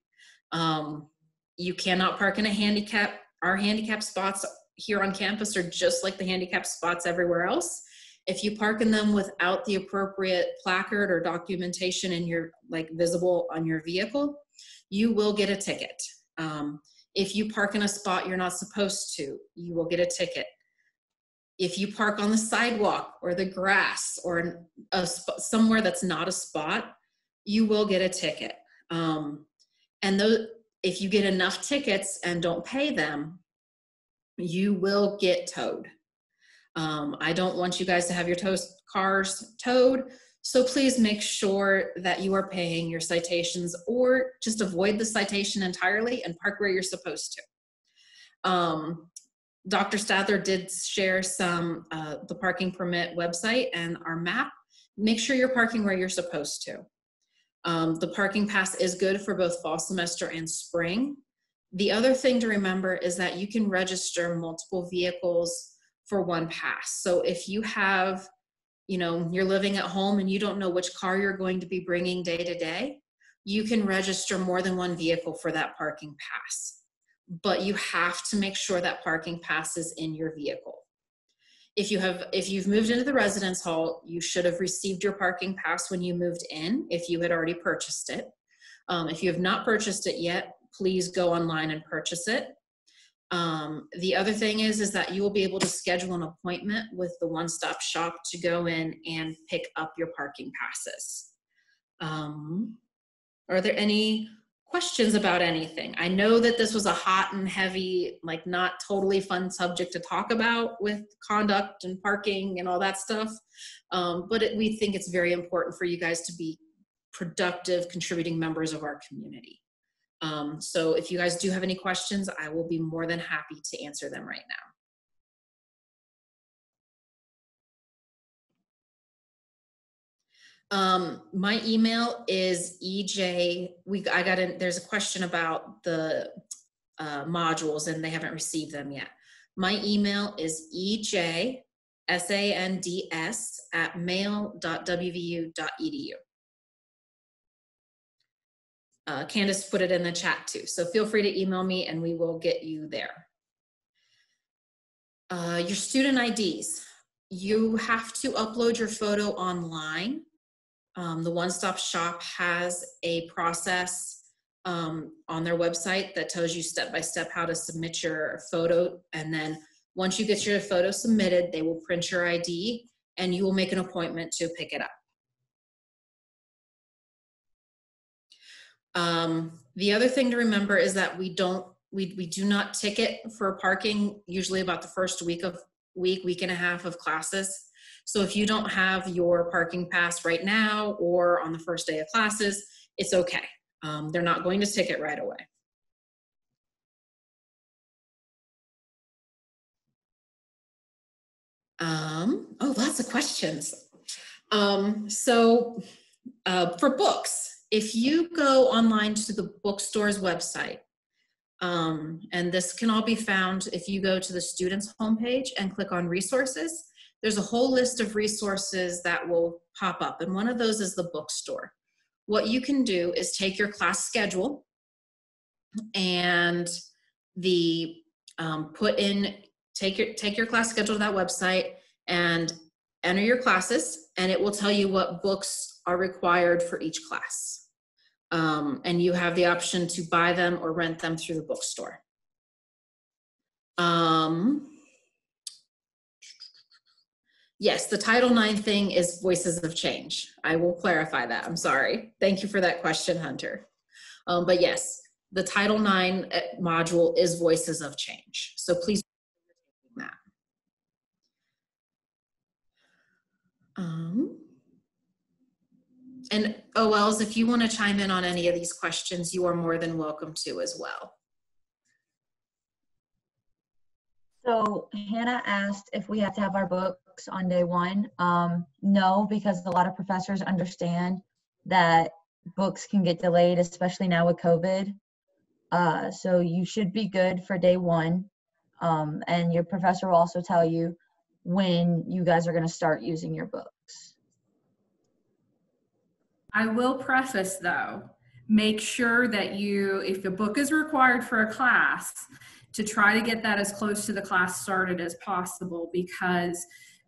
Speaker 3: You cannot park in a handicap. Our handicap spots here on campus are just like the handicap spots everywhere else. If you park in them without the appropriate placard or documentation in your, visible on your vehicle, you will get a ticket. If you park in a spot you're not supposed to, you will get a ticket. If you park on the sidewalk or the grass or somewhere that's not a spot, you will get a ticket. If you get enough tickets and don't pay them, you will get towed. I don't want you guys to have your cars towed, so please make sure that you are paying your citations, or just avoid the citation entirely and park where you're supposed to. Dr. Stadler did share some, the parking permit website and our map. Make sure you're parking where you're supposed to. The parking pass is good for both fall semester and spring. The other thing to remember is that you can register multiple vehicles for one pass. So if you have, you're living at home and you don't know which car you're going to be bringing day to day, you can register more than one vehicle for that parking pass. But you have to make sure that parking pass is in your vehicle. If you've moved into the residence hall, you should have received your parking pass when you moved in, if you had already purchased it. If you have not purchased it yet, please go online and purchase it. The other thing is that you will be able to schedule an appointment with the one-stop shop to go in and pick up your parking passes. Are there any questions about anything? I know that this was a hot and heavy, like not totally fun subject to talk about with conduct and parking and all that stuff, but we think it's very important for you guys to be productive, contributing members of our community. So if you guys do have any questions, I will be more than happy to answer them right now. My email is there's a question about the modules and they haven't received them yet. My email is ejsands@mail.wvu.edu. Candace put it in the chat too, so feel free to email me and we will get you there. Your student IDs. You have to upload your photo online. The One Stop Shop has a process on their website that tells you step-by-step how to submit your photo, and then once you get your photo submitted, they will print your ID and you will make an appointment to pick it up. The other thing to remember is that we do not ticket for parking usually about the first week and a half of classes. So if you don't have your parking pass right now or on the first day of classes, it's okay. They're not going to ticket right away. Oh, lots of questions. For books, if you go online to the bookstore's website, and this can all be found if you go to the students homepage and click on resources, there's a whole list of resources that will pop up, and one of those is the bookstore. What you can do is take your class schedule and take your class schedule to that website and enter your classes, and it will tell you what books are required for each class. And you have the option to buy them or rent them through the bookstore. Yes, the Title IX thing is Voices of Change. I will clarify that. I'm sorry. Thank you for that question, Hunter. But yes, the Title IX module is Voices of Change. So please do that. And OLs, if you want to chime in on any of these questions, you are more than welcome to as well.
Speaker 8: So Hannah asked if we have to have our books on day one. No, because a lot of professors understand that books can get delayed, especially now with COVID. So you should be good for day one. And your professor will also tell you when you guys are going to start using your books.
Speaker 1: I will preface though, make sure that if the book is required for a class, to try to get that as close to the class started as possible, because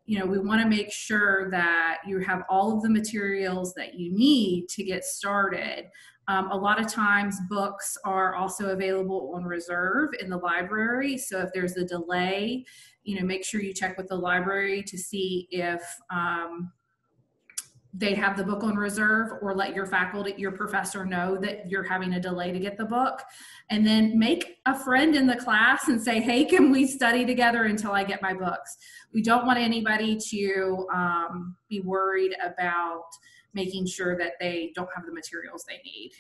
Speaker 1: we want to make sure that you have all of the materials that you need to get started. A lot of times books are also available on reserve in the library. So if there's a delay, make sure you check with the library to see if they have the book on reserve, or let your professor know that you're having a delay to get the book. And then make a friend in the class and say, hey, can we study together until I get my books? We don't want anybody to be worried about making sure that they don't have the materials they need.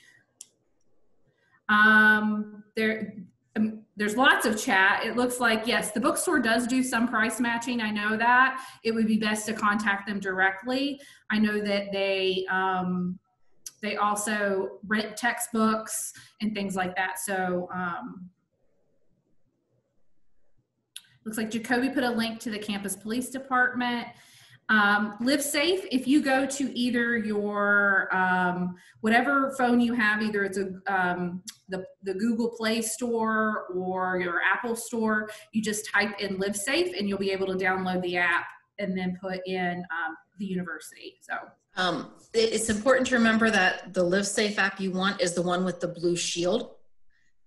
Speaker 1: There's lots of chat. It looks like, yes, the bookstore does do some price matching. I know that. It would be best to contact them directly. I know that they also rent textbooks and things like that. So looks like Jacoby put a link to the campus police department. Livesafe, if you go to either your, whatever phone you have, either it's the Google Play Store or your Apple Store, you just type in Livesafe and you'll be able to download the app and then put in the university. So
Speaker 3: it's important to remember that the Livesafe app you want is the one with the blue shield.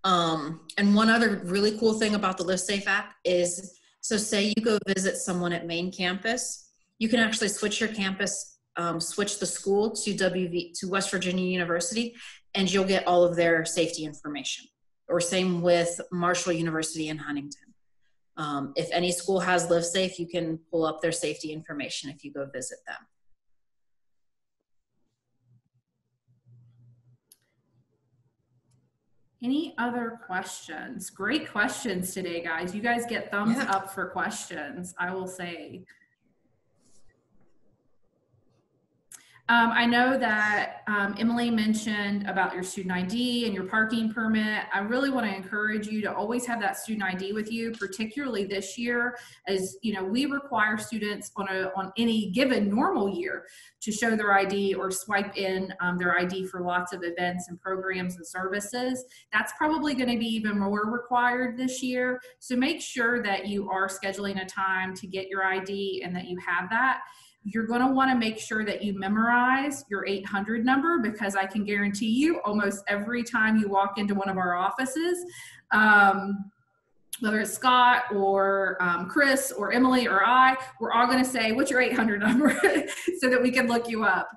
Speaker 3: And one other really cool thing about the Livesafe app is, so say you go visit someone at main campus, you can actually switch your campus, switch the school to West Virginia University, and you'll get all of their safety information. Or same with Marshall University in Huntington. If any school has Livesafe, you can pull up their safety information if you go visit them.
Speaker 1: Any other questions? Great questions today, guys. You guys get thumbs up for questions, I will say. I know that Emily mentioned about your student ID and your parking permit. I really want to encourage you to always have that student ID with you, particularly this year, as you know, we require students on any given normal year to show their ID or swipe in their ID for lots of events and programs and services. That's probably going to be even more required this year. So make sure that you are scheduling a time to get your ID and that you have that. You're going to want to make sure that you memorize your 800 number, because I can guarantee you almost every time you walk into one of our offices, whether it's Scott or Chris or Emily or I, we're all going to say, what's your 800 number so that we can look you up.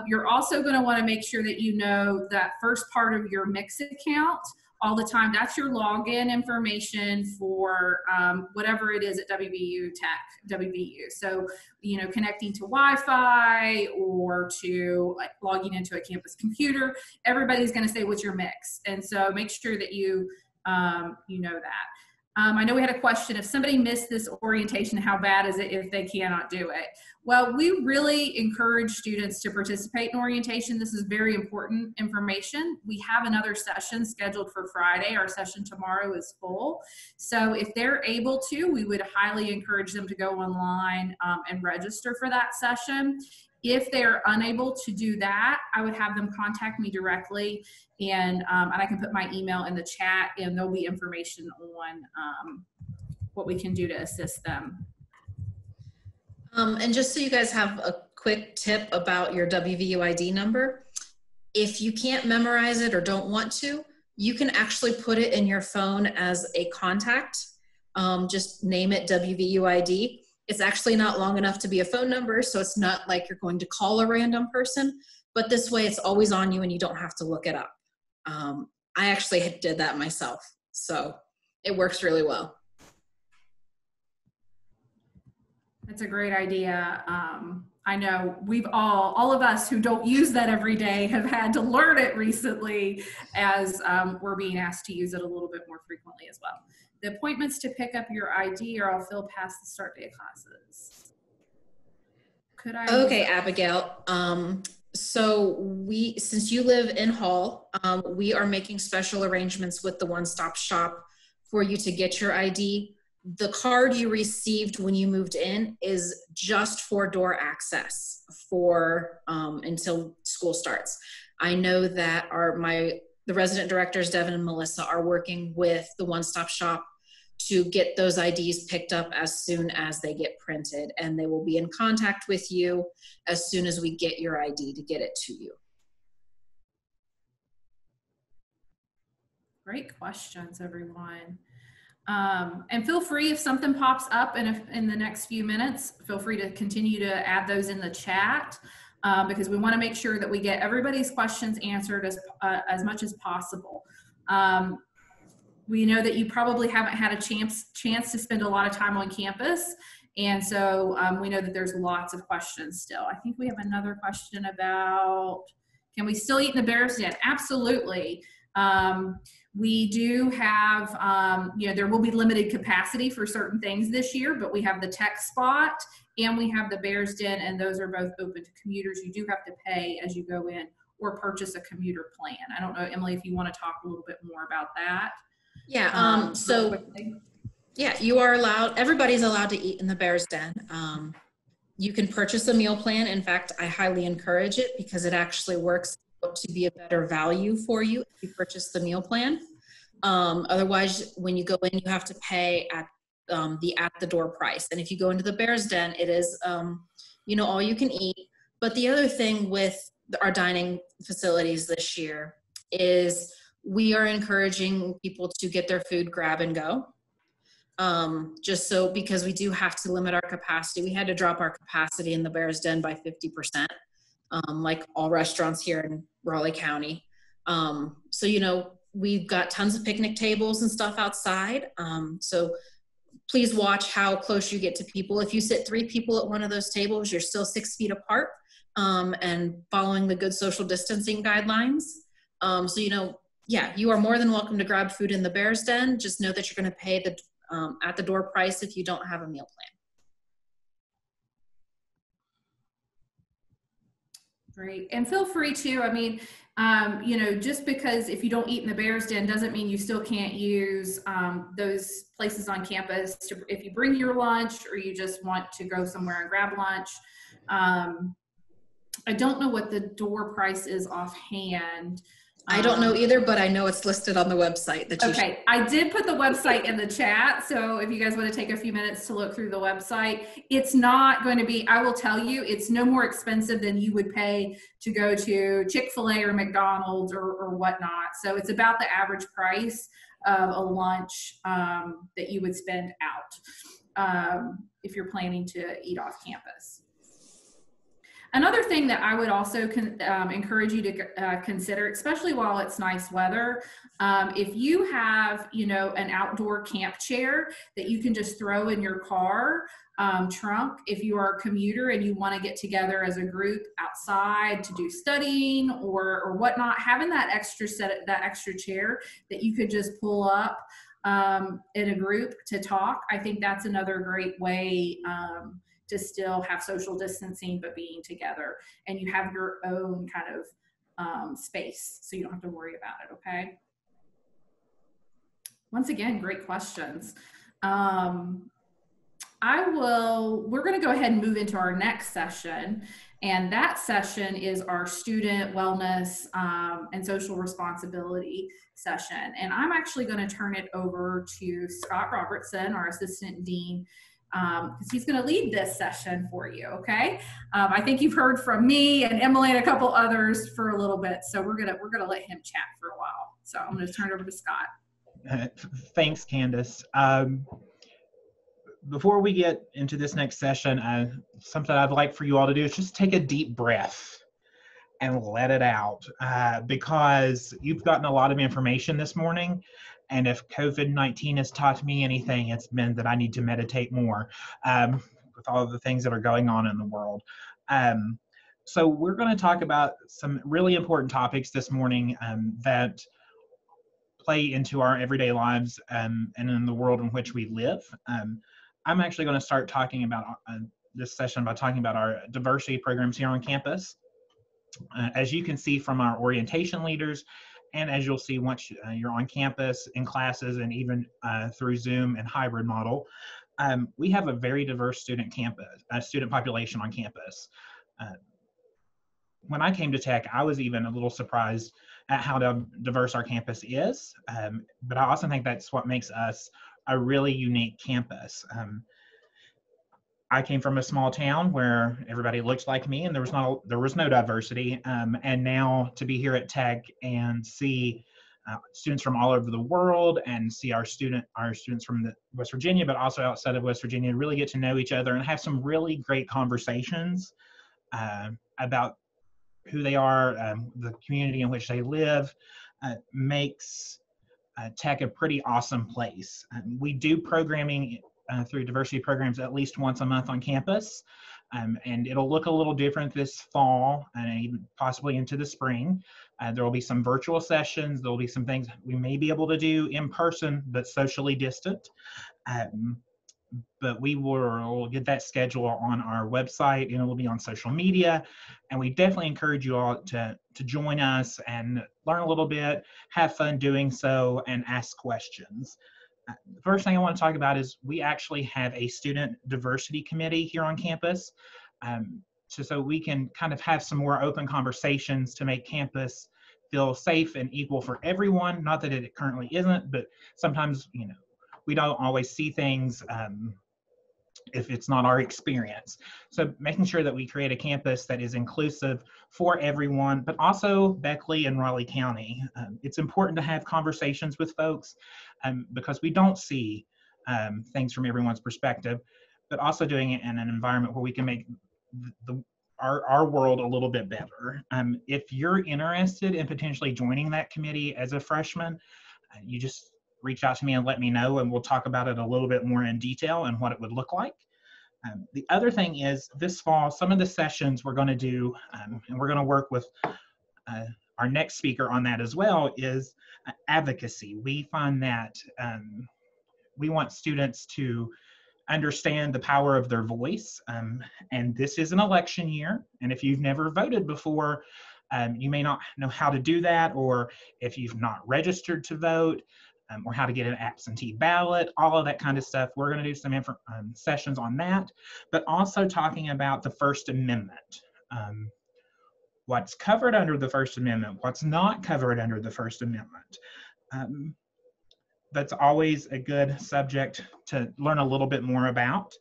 Speaker 1: You're also going to want to make sure that you know that first part of your Mlk account all the time. That's your login information for whatever it is at WVU Tech, WVU. So, you know, connecting to Wi-Fi or to like logging into a campus computer, everybody's going to say, what's your Mlk? And so make sure that you know that. I know we had a question, if somebody missed this orientation, how bad is it if they cannot do it? Well, we really encourage students to participate in orientation. This is very important information. We have another session scheduled for Friday. Our session tomorrow is full. So if they're able to, we would highly encourage them to go online and register for that session. If they're unable to do that, I would have them contact me directly, and I can put my email in the chat, and there'll be information on what we can do to assist them.
Speaker 3: And just so you guys have a quick tip about your WVU ID number, if you can't memorize it or don't want to, you can actually put it in your phone as a contact. Just name it WVU ID. It's actually not long enough to be a phone number, so it's not like you're going to call a random person, but this way it's always on you and you don't have to look it up. I actually did that myself, so it works really well.
Speaker 1: That's a great idea. I know we've all of us who don't use that every day have had to learn it recently, as we're being asked to use it a little bit more frequently as well. The appointments to pick up your ID are all filled past the start day of classes. Could I?
Speaker 3: Okay, Abigail. So since you live in Hall, we are making special arrangements with the One-Stop Shop for you to get your ID. The card you received when you moved in is just for door access for until school starts. I know that the resident directors, Devin and Melissa, are working with the One-Stop Shop to get those IDs picked up as soon as they get printed, and they will be in contact with you as soon as we get your ID to get it to you.
Speaker 1: Great questions, everyone. And feel free, if something pops up in the next few minutes, feel free to continue to add those in the chat, because we want to make sure that we get everybody's questions answered as much as possible. We know that you probably haven't had a chance to spend a lot of time on campus, and so we know that there's lots of questions still. I think we have another question about, can we still eat in the Bears Den? Absolutely. We do have, there will be limited capacity for certain things this year, but we have the tech spot and we have the Bears Den, and those are both open to commuters. You do have to pay as you go in or purchase a commuter plan. I don't know, Emily, if you want to talk a little bit more about that.
Speaker 3: Yeah, so yeah, you are allowed, everybody's allowed to eat in the Bears Den. You can purchase a meal plan. In fact, I highly encourage it because it actually works out to be a better value for you if you purchase the meal plan. Otherwise, when you go in, you have to pay at the door price. And if you go into the Bears Den, it is, you know, all you can eat. But the other thing with our dining facilities this year is we are encouraging people to get their food grab and go. Just so, because we do have to limit our capacity. We had to drop our capacity in the Bears Den by 50%, like all restaurants here in Raleigh County. So, you know, we've got tons of picnic tables and stuff outside. So please watch how close you get to people. If you sit 3 people at one of those tables, you're still 6 feet apart, and following the good social distancing guidelines. So, you know, yeah, you are more than welcome to grab food in the Bears Den. Just know that you're going to pay the at the door price if you don't have a meal plan.
Speaker 1: Great. And feel free to, I mean, you know, just because if you don't eat in the Bears Den doesn't mean you still can't use those places on campus to, if you bring your lunch or you just want to go somewhere and grab lunch. I don't know what the door price is offhand.
Speaker 3: I don't know either, but I know it's listed on the website. That
Speaker 1: okay, I did put the website in the chat, so if you guys want to take a few minutes to look through the website, it's not going to be, I will tell you, it's no more expensive than you would pay to go to Chick-fil-A or McDonald's or whatnot. So it's about the average price of a lunch that you would spend out if you're planning to eat off campus. Another thing that I would also encourage you to consider, especially while it's nice weather, if you have, you know, an outdoor camp chair that you can just throw in your car trunk, if you are a commuter and you want to get together as a group outside to do studying or whatnot, having that extra chair that you could just pull up in a group to talk, I think that's another great way to still have social distancing but being together, and you have your own kind of space, so you don't have to worry about it. Okay, once again, great questions. We're going to go ahead and move into our next session, and that session is our student wellness and social responsibility session, and I'm actually going to turn it over to Scott Robertson, our assistant dean, because he's going to lead this session for you, okay? I think you've heard from me and Emily and a couple others for a little bit, so we're gonna let him chat for a while. So I'm going to turn it over to Scott.
Speaker 7: Thanks, Candace. Before we get into this next session, something I'd like for you all to do is just take a deep breath and let it out, because you've gotten a lot of information this morning. And if COVID-19 has taught me anything, it's been that I need to meditate more with all of the things that are going on in the world. So we're going to talk about some really important topics this morning that play into our everyday lives and in the world in which we live. I'm actually going to start talking about this session by talking about our diversity programs here on campus. As you can see from our orientation leaders, and as you'll see once you're on campus, in classes, and even through Zoom and hybrid model, we have a very diverse student population on campus. When I came to Tech, I was even a little surprised at how diverse our campus is, but I also think that's what makes us a really unique campus. I came from a small town where everybody looked like me, and there was no diversity. And now to be here at Tech and see students from all over the world, and see our students from West Virginia, but also outside of West Virginia, really get to know each other and have some really great conversations about who they are, the community in which they live, makes Tech a pretty awesome place. We do programming through diversity programs at least once a month on campus, and it'll look a little different this fall and even possibly into the spring. There will be some virtual sessions. There will be some things we may be able to do in person but socially distant, but we'll get that schedule on our website, and it will be on social media, and we definitely encourage you all to join us and learn a little bit, have fun doing so, and ask questions. The first thing I want to talk about is we actually have a student diversity committee here on campus. so we can kind of have some more open conversations to make campus feel safe and equal for everyone. Not that it currently isn't, but sometimes, you know, we don't always see things if it's not our experience. So making sure that we create a campus that is inclusive for everyone, but also Beckley and Raleigh County. It's important to have conversations with folks because we don't see things from everyone's perspective, but also doing it in an environment where we can make our world a little bit better. If you're interested in potentially joining that committee as a freshman, you just reach out to me and let me know, and we'll talk about it a little bit more in detail and what it would look like. The other thing is this fall, some of the sessions we're going to do, and we're going to work with our next speaker on that as well, is advocacy. We find that we want students to understand the power of their voice. And this is an election year. And if you've never voted before, you may not know how to do that, or if you've not registered to vote, or how to get an absentee ballot, all of that kind of stuff. We're going to do some sessions on that, but also talking about the First Amendment. What's covered under the First Amendment, what's not covered under the First Amendment. That's always a good subject to learn a little bit more about.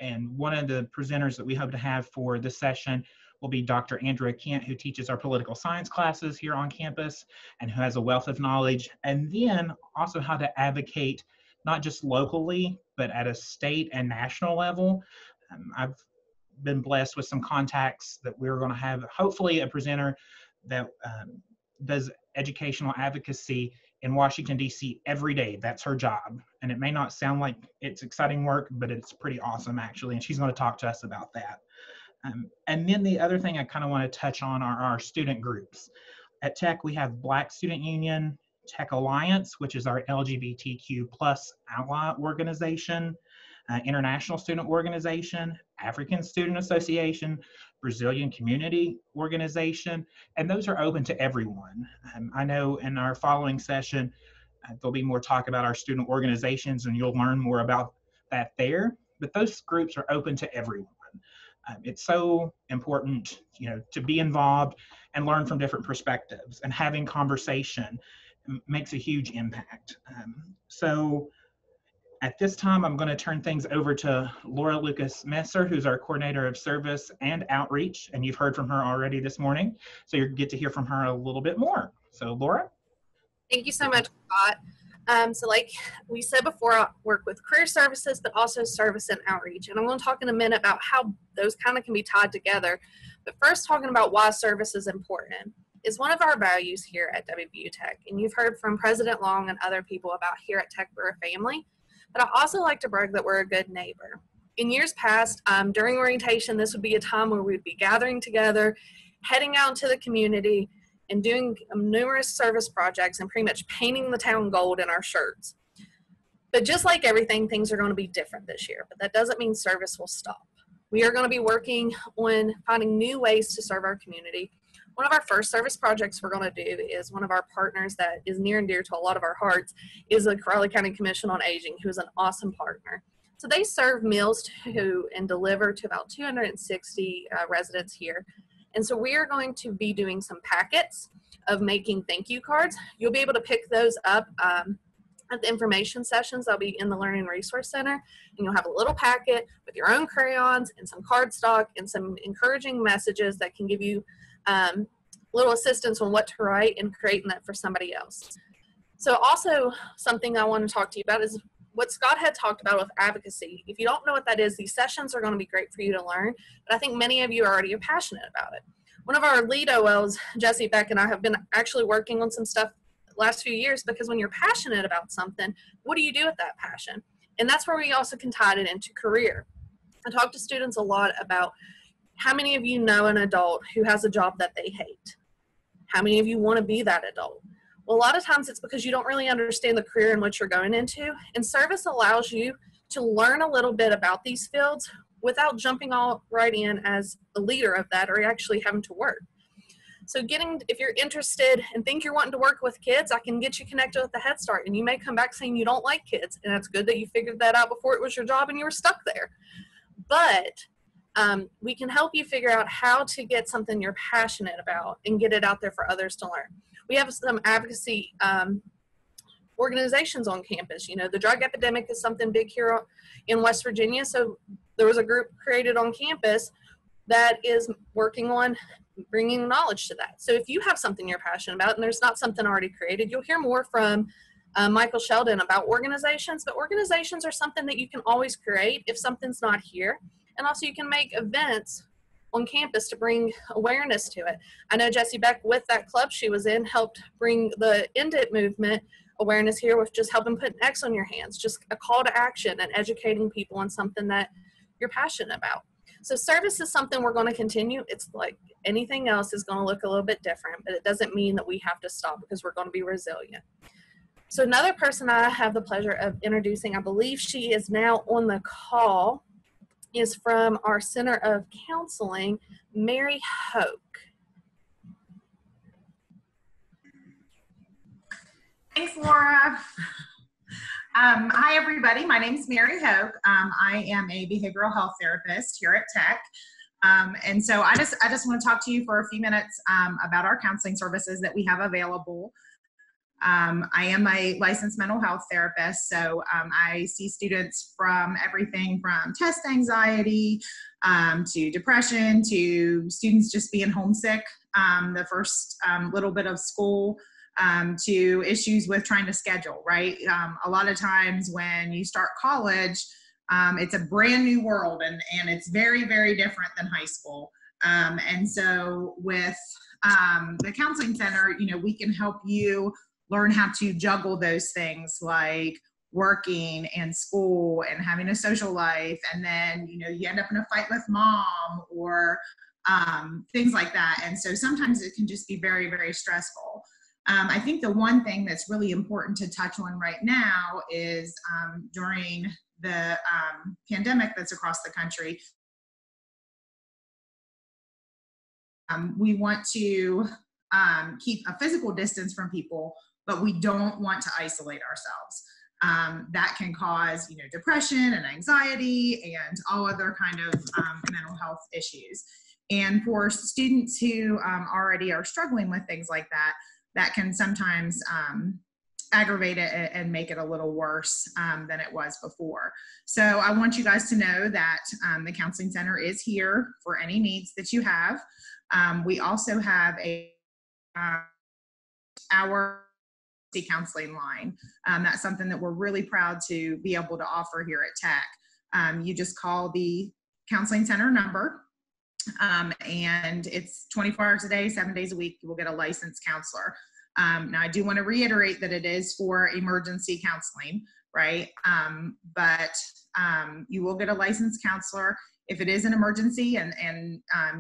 Speaker 7: And one of the presenters that we hope to have for this session will be Dr. Andrea Kent, who teaches our political science classes here on campus and who has a wealth of knowledge. And then also how to advocate, not just locally, but at a state and national level. I've been blessed with some contacts that we're going to have, hopefully a presenter that does educational advocacy in Washington, D.C. every day. That's her job. And it may not sound like it's exciting work, but it's pretty awesome actually. And she's going to talk to us about that. And then the other thing I kind of want to touch on are our student groups. At Tech, we have Black Student Union, Tech Alliance, which is our LGBTQ+ ally organization, International Student Organization, African Student Association, Brazilian Community Organization, and those are open to everyone. I know in our following session, there'll be more talk about our student organizations and you'll learn more about that there, but those groups are open to everyone. It's so important, you know, to be involved and learn from different perspectives, and having conversation makes a huge impact. So at this time, I'm going to turn things over to Laura Lucas-Messer, who's our coordinator of service and outreach, and you've heard from her already this morning, so you get to hear from her a little bit more. So Laura?
Speaker 6: Thank you so much, Scott. So like we said before, I work with career services, but also service and outreach. And I'm going to talk in a minute about how those kind of can be tied together. But first, talking about why service is important is one of our values here at WVU Tech. And you've heard from President Long and other people about here at Tech we're a family. But I also like to brag that we're a good neighbor. In years past, during orientation, this would be a time where we'd be gathering together, heading out into the community, and doing numerous service projects and pretty much painting the town gold in our shirts. But just like everything, things are going to be different this year, but that doesn't mean service will stop. We are going to be working on finding new ways to serve our community. One of our first service projects we're going to do is one of our partners that is near and dear to a lot of our hearts is the Raleigh County Commission on Aging, who is an awesome partner. So they serve meals to and deliver to about 260 residents here. And so we are going to be doing some packets of making thank you cards. You'll be able to pick those up at the information sessions. They'll be in the Learning Resource Center. And you'll have a little packet with your own crayons and some cardstock and some encouraging messages that can give you little assistance on what to write and creating that for somebody else. So also something I want to talk to you about is what Scott had talked about with advocacy. If you don't know what that is, these sessions are going to be great for you to learn, but I think many of you are already passionate about it. One of our lead OLs, Jesse Beck, and I have been actually working on some stuff the last few years, because when you're passionate about something, what do you do with that passion? And that's where we also can tie it into career. I talk to students a lot about how many of you know an adult who has a job that they hate? How many of you want to be that adult? Well, a lot of times it's because you don't really understand the career in which you're going into, and service allows you to learn a little bit about these fields without jumping all right in as the leader of that or actually having to work. So if you're interested and think you're wanting to work with kids, I can get you connected with the Head Start, and you may come back saying you don't like kids, and it's good that you figured that out before it was your job and you were stuck there. But We can help you figure out how to get something you're passionate about and get it out there for others to learn. We have some advocacy organizations on campus. You know, the drug epidemic is something big here in West Virginia. So there was a group created on campus that is working on bringing knowledge to that. So if you have something you're passionate about and there's not something already created, you'll hear more from Michael Sheldon about organizations, but organizations are something that you can always create if something's not here. And also you can make events on campus to bring awareness to it. I know Jessie Beck, with that club she was in, helped bring the End It movement awareness here with just helping put an X on your hands, just a call to action and educating people on something that you're passionate about. So service is something we're going to continue. It's like anything else is going to look a little bit different, but it doesn't mean that we have to stop because we're going to be resilient. So another person I have the pleasure of introducing, I believe she is now on the call, is from our Center of Counseling, Mary Hoke.
Speaker 9: Thanks, Laura. Hi, everybody. My name is Mary Hoke. I am a behavioral health therapist here at Tech. And so I just want to talk to you for a few minutes about our counseling services that we have available. I am a licensed mental health therapist, so I see students from everything from test anxiety to depression to students just being homesick the first little bit of school, to issues with trying to schedule, right? A lot of times when you start college, it's a brand new world and it's very, very different than high school. And so with the counseling center, you know, we can help you learn how to juggle those things like working and school and having a social life. And then, you know, you end up in a fight with mom or things like that. And so sometimes it can just be very, very stressful. I think the one thing that's really important to touch on right now is during the pandemic that's across the country, we want to keep a physical distance from people, but we don't want to isolate ourselves. That can cause, you know, depression and anxiety and all other kind of mental health issues. And for students who already are struggling with things like that, that can sometimes aggravate it and make it a little worse than it was before. So I want you guys to know that the Counseling Center is here for any needs that you have. We also have our counseling line. That's something that we're really proud to be able to offer here at Tech. You just call the Counseling Center number, and it's 24 hours a day, 7 days a week. You will get a licensed counselor. Now, I do want to reiterate that it is for emergency counseling, right? But you will get a licensed counselor if it is an emergency and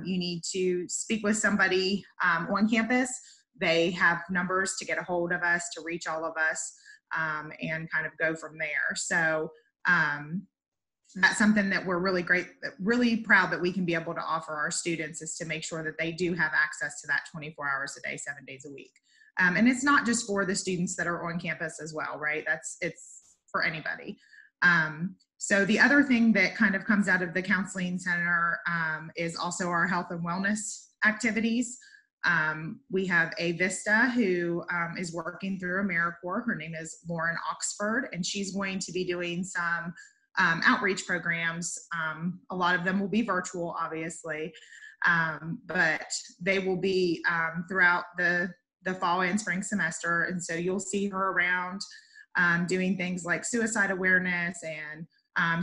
Speaker 9: you need to speak with somebody on campus. They have numbers to get a hold of us, to reach all of us, and kind of go from there. So that's something that we're really proud that we can be able to offer our students, is to make sure that they do have access to that 24 hours a day, 7 days a week. And it's not just for the students that are on campus as well, right? It's for anybody. So the other thing that kind of comes out of the Counseling Center is also our health and wellness activities. We have a Vista who is working through AmeriCorps. Her name is Lauren Oxford, and she's going to be doing some outreach programs. A lot of them will be virtual, obviously, but they will be throughout the fall and spring semester. And so you'll see her around doing things like suicide awareness and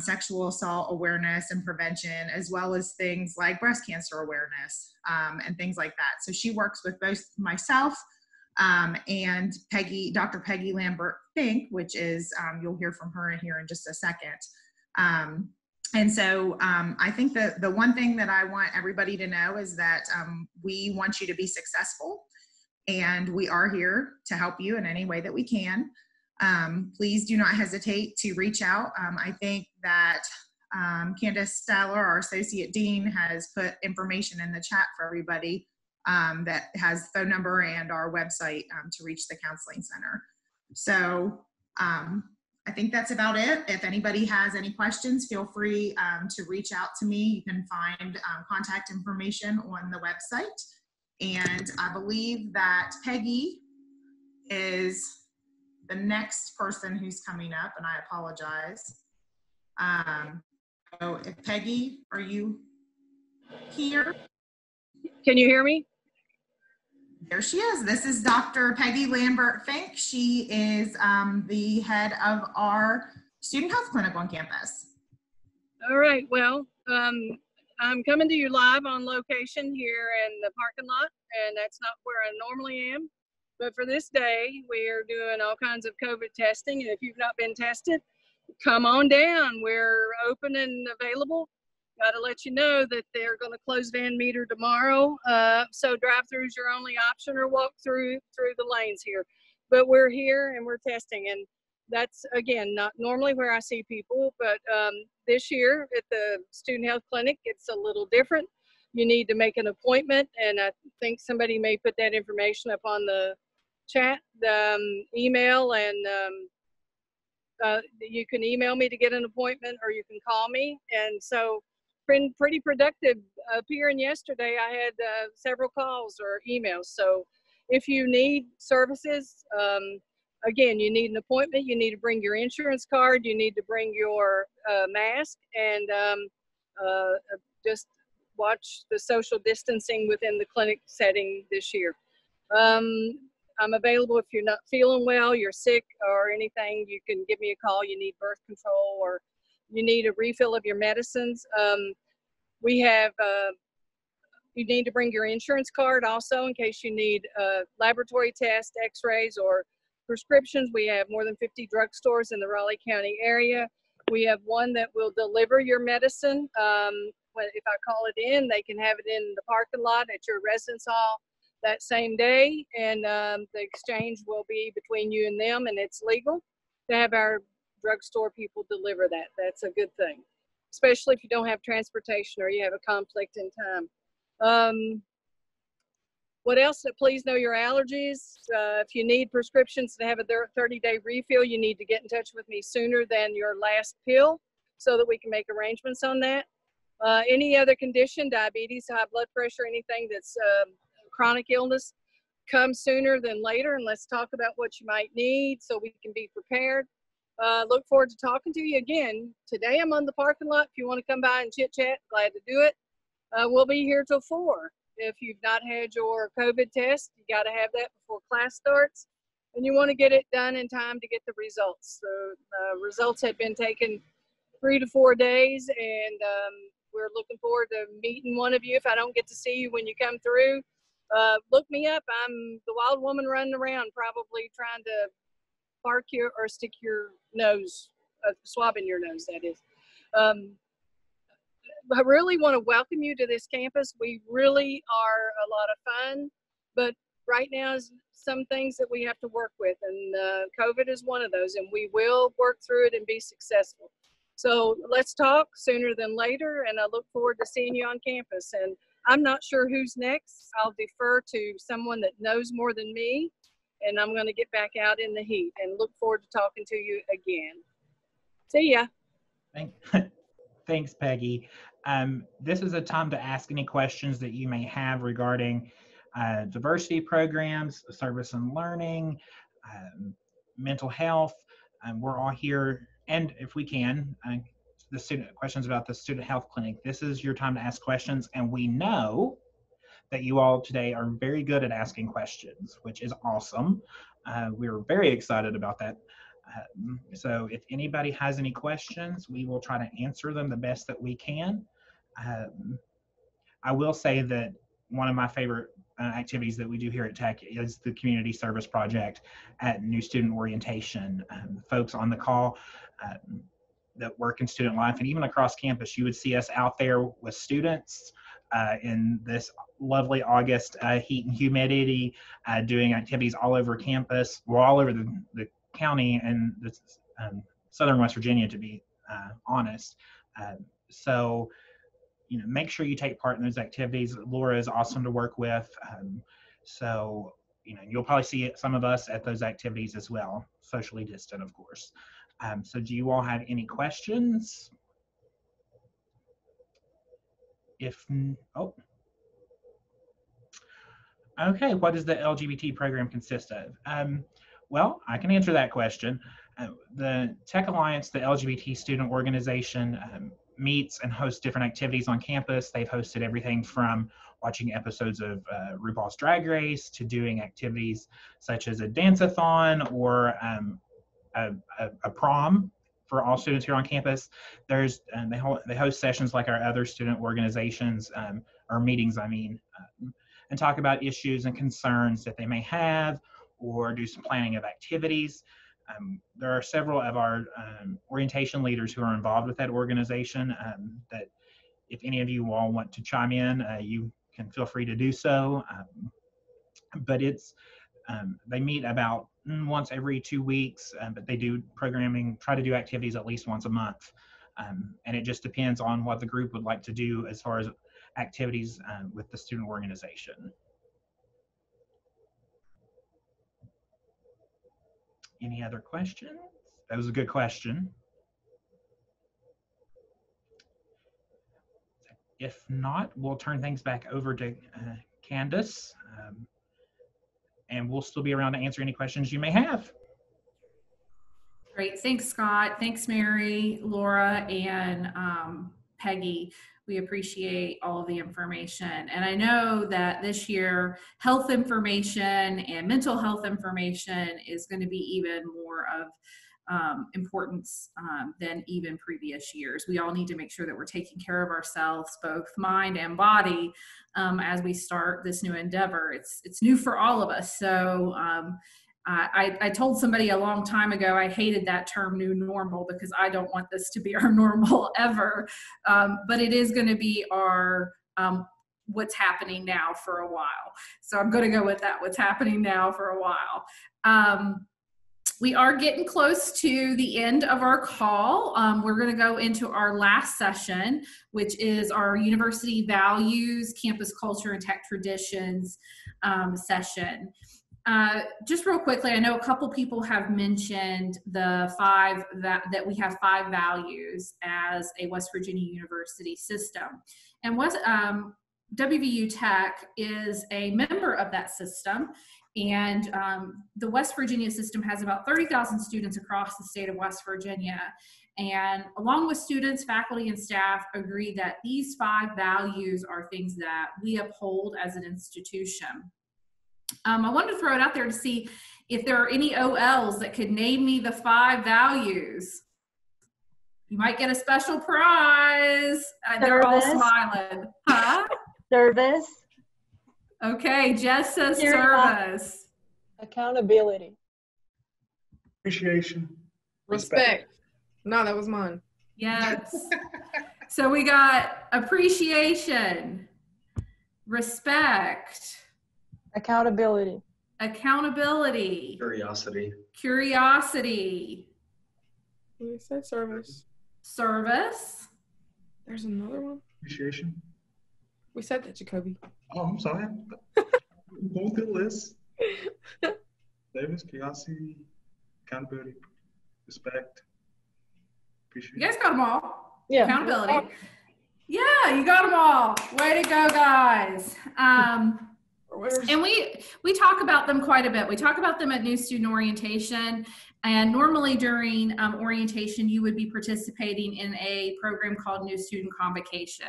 Speaker 9: sexual assault awareness and prevention, as well as things like breast cancer awareness and things like that. So she works with both myself and Dr. Peggy Lambert-Fink, which is, you'll hear from her here in just a second. And so I think that the one thing that I want everybody to know is that we want you to be successful, and we are here to help you in any way that we can. Please do not hesitate to reach out. I think that Chris Stadler, our Associate Dean, has put information in the chat for everybody that has phone number and our website to reach the Counseling Center. So I think that's about it. If anybody has any questions, feel free to reach out to me. You can find contact information on the website. And I believe that Peggy is the next person who's coming up, and I apologize. So if Peggy, are you here?
Speaker 10: Can you hear me?
Speaker 9: There she is. This is Dr. Peggy Lambert-Fink. She is the head of our student health clinic on campus.
Speaker 10: All right, well, I'm coming to you live on location here in the parking lot, and that's not where I normally am. But for this day, we are doing all kinds of COVID testing, and if you've not been tested, come on down. We're open and available. Got to let you know that they're going to close Van Meter tomorrow. So drive-through's your only option, or walk through the lanes here. But we're here and we're testing, and that's, again, not normally where I see people, but this year at the Student Health Clinic, it's a little different. You need to make an appointment, and I think somebody may put that information up on the chat, the email, and you can email me to get an appointment, or you can call me. And so been pretty productive. Appearing yesterday, I had several calls or emails. So if you need services, again, you need an appointment, you need to bring your insurance card, you need to bring your mask, and just watch the social distancing within the clinic setting this year. I'm available if you're not feeling well, you're sick or anything, you can give me a call. You need birth control, or you need a refill of your medicines. We have, you need to bring your insurance card also in case you need laboratory tests, x-rays, or prescriptions. We have more than 50 drugstores in the Raleigh County area. We have one that will deliver your medicine. If I call it in, they can have it in the parking lot at your residence hall that same day, and the exchange will be between you and them, and it's legal to have our drugstore people deliver that. That's a good thing, especially if you don't have transportation or you have a conflict in time. What else? Please know your allergies. If you need prescriptions to have a 30-day refill, you need to get in touch with me sooner than your last pill so that we can make arrangements on that. Any other condition, diabetes, high blood pressure, anything that's chronic illness, come sooner than later, and let's talk about what you might need so we can be prepared. Look forward to talking to you again. Today I'm on the parking lot. If you want to come by and chit chat, glad to do it. We'll be here till 4. If you've not had your COVID test, you got to have that before class starts, and you want to get it done in time to get the results. So results have been taken 3 to 4 days, and we're looking forward to meeting one of you. If I don't get to see you when you come through, look me up. I'm the wild woman running around, probably trying to bark you or stick your nose, swab in your nose, that is. I really want to welcome you to this campus. We really are a lot of fun, but right now is some things that we have to work with, and COVID is one of those, and we will work through it and be successful. So let's talk sooner than later, and I look forward to seeing you on campus. And I'm not sure who's next. I'll defer to someone that knows more than me, and I'm going to get back out in the heat and look forward to talking to you again. See ya.
Speaker 7: Thanks, Peggy. This is a time to ask any questions that you may have regarding diversity programs, service and learning, mental health. We're all here, and if we can, the student questions about the Student Health Clinic. This is your time to ask questions, and we know that you all today are very good at asking questions, which is awesome. We're very excited about that. So if anybody has any questions, we will try to answer them the best that we can. I will say that one of my favorite activities that we do here at Tech is the community service project at New Student Orientation. Folks on the call that work in student life, and even across campus, you would see us out there with students in this lovely August heat and humidity, doing activities all over campus, well, all over the county and the, southern West Virginia, to be honest. So, you know, make sure you take part in those activities. Laura is awesome to work with. So, you know, you'll probably see some of us at those activities as well, socially distant, of course. So do you all have any questions? Okay, what does the LGBT program consist of? Well, I can answer that question. The Tech Alliance, the LGBT student organization, meets and hosts different activities on campus. They've hosted everything from watching episodes of RuPaul's Drag Race to doing activities such as a dance-a-thon or a prom for all students here on campus. There's they host sessions like our other student organizations, or meetings, I mean, and talk about issues and concerns that they may have, or do some planning of activities. There are several of our orientation leaders who are involved with that organization that if any of you all want to chime in, you can feel free to do so. But it's, they meet about once every 2 weeks, but they do programming, try to do activities at least once a month. And it just depends on what the group would like to do as far as activities with the student organization. Any other questions? That was a good question. If not, we'll turn things back over to Candace, and we'll still be around to answer any questions you may have.
Speaker 1: Great, thanks Scott, thanks Mary, Laura, and Peggy. We appreciate all of the information. And I know that this year, health information and mental health information is going to be even more of importance than even previous years. We all need to make sure that we're taking care of ourselves, both mind and body, as we start this new endeavor. It's new for all of us. So I told somebody a long time ago I hated that term new normal because I don't want this to be our normal ever, but it is going to be our what's happening now for a while. So I'm going to go with that, what's happening now for a while. We are getting close to the end of our call. We're going to go into our last session, which is our university values, campus culture, and tech traditions session. Just real quickly, I know a couple people have mentioned the that we have 5 values as a West Virginia university system. And WVU Tech is a member of that system. And the West Virginia system has about 30,000 students across the state of West Virginia. And along with students, faculty, and staff agree that these 5 values are things that we uphold as an institution. I wanted to throw it out there to see if there are any OLs that could name me the 5 values. You might get a special prize. They're all smiling. Huh?
Speaker 11: Service.
Speaker 1: Okay, Jess says service.
Speaker 11: Accountability.
Speaker 12: Appreciation.
Speaker 6: Respect. No, that was mine.
Speaker 1: Yes. So we got appreciation, respect,
Speaker 11: Accountability.
Speaker 1: accountability,
Speaker 12: Curiosity.
Speaker 1: curiosity,
Speaker 6: You said service.
Speaker 1: service,
Speaker 6: There's another one.
Speaker 12: Appreciation.
Speaker 6: We said that, Jacoby.
Speaker 12: Oh, I'm sorry. Going through the list. Service, curiosity, accountability, respect, appreciation.
Speaker 1: you guys got them all.
Speaker 11: Yeah.
Speaker 1: Accountability. Yeah, you got them all. Way to go, guys. And we talk about them quite a bit. We talk about them at New Student Orientation. And normally during orientation, you would be participating in a program called New Student Convocation.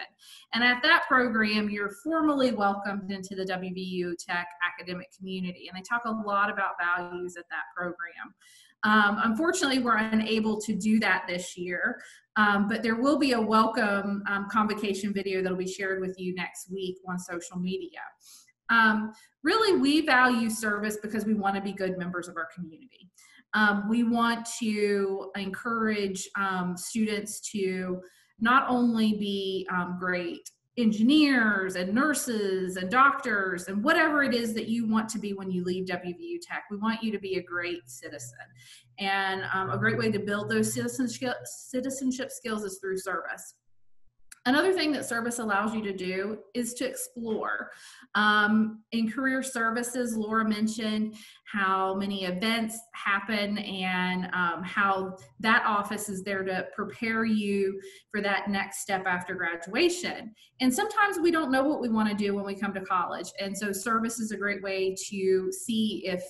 Speaker 1: And at that program, you're formally welcomed into the WVU Tech academic community. And they talk a lot about values at that program. Unfortunately, we're unable to do that this year, but there will be a welcome convocation video that will be shared with you next week on social media. Really, we value service because we want to be good members of our community. We want to encourage students to not only be great engineers and nurses and doctors and whatever it is that you want to be when you leave WVU Tech. We want you to be a great citizen. And a great way to build those citizenship skills is through service. Another thing that service allows you to do is to explore. In career services, Laura mentioned how many events happen and how that office is there to prepare you for that next step after graduation. And sometimes we don't know what we want to do when we come to college. And so service is a great way to see if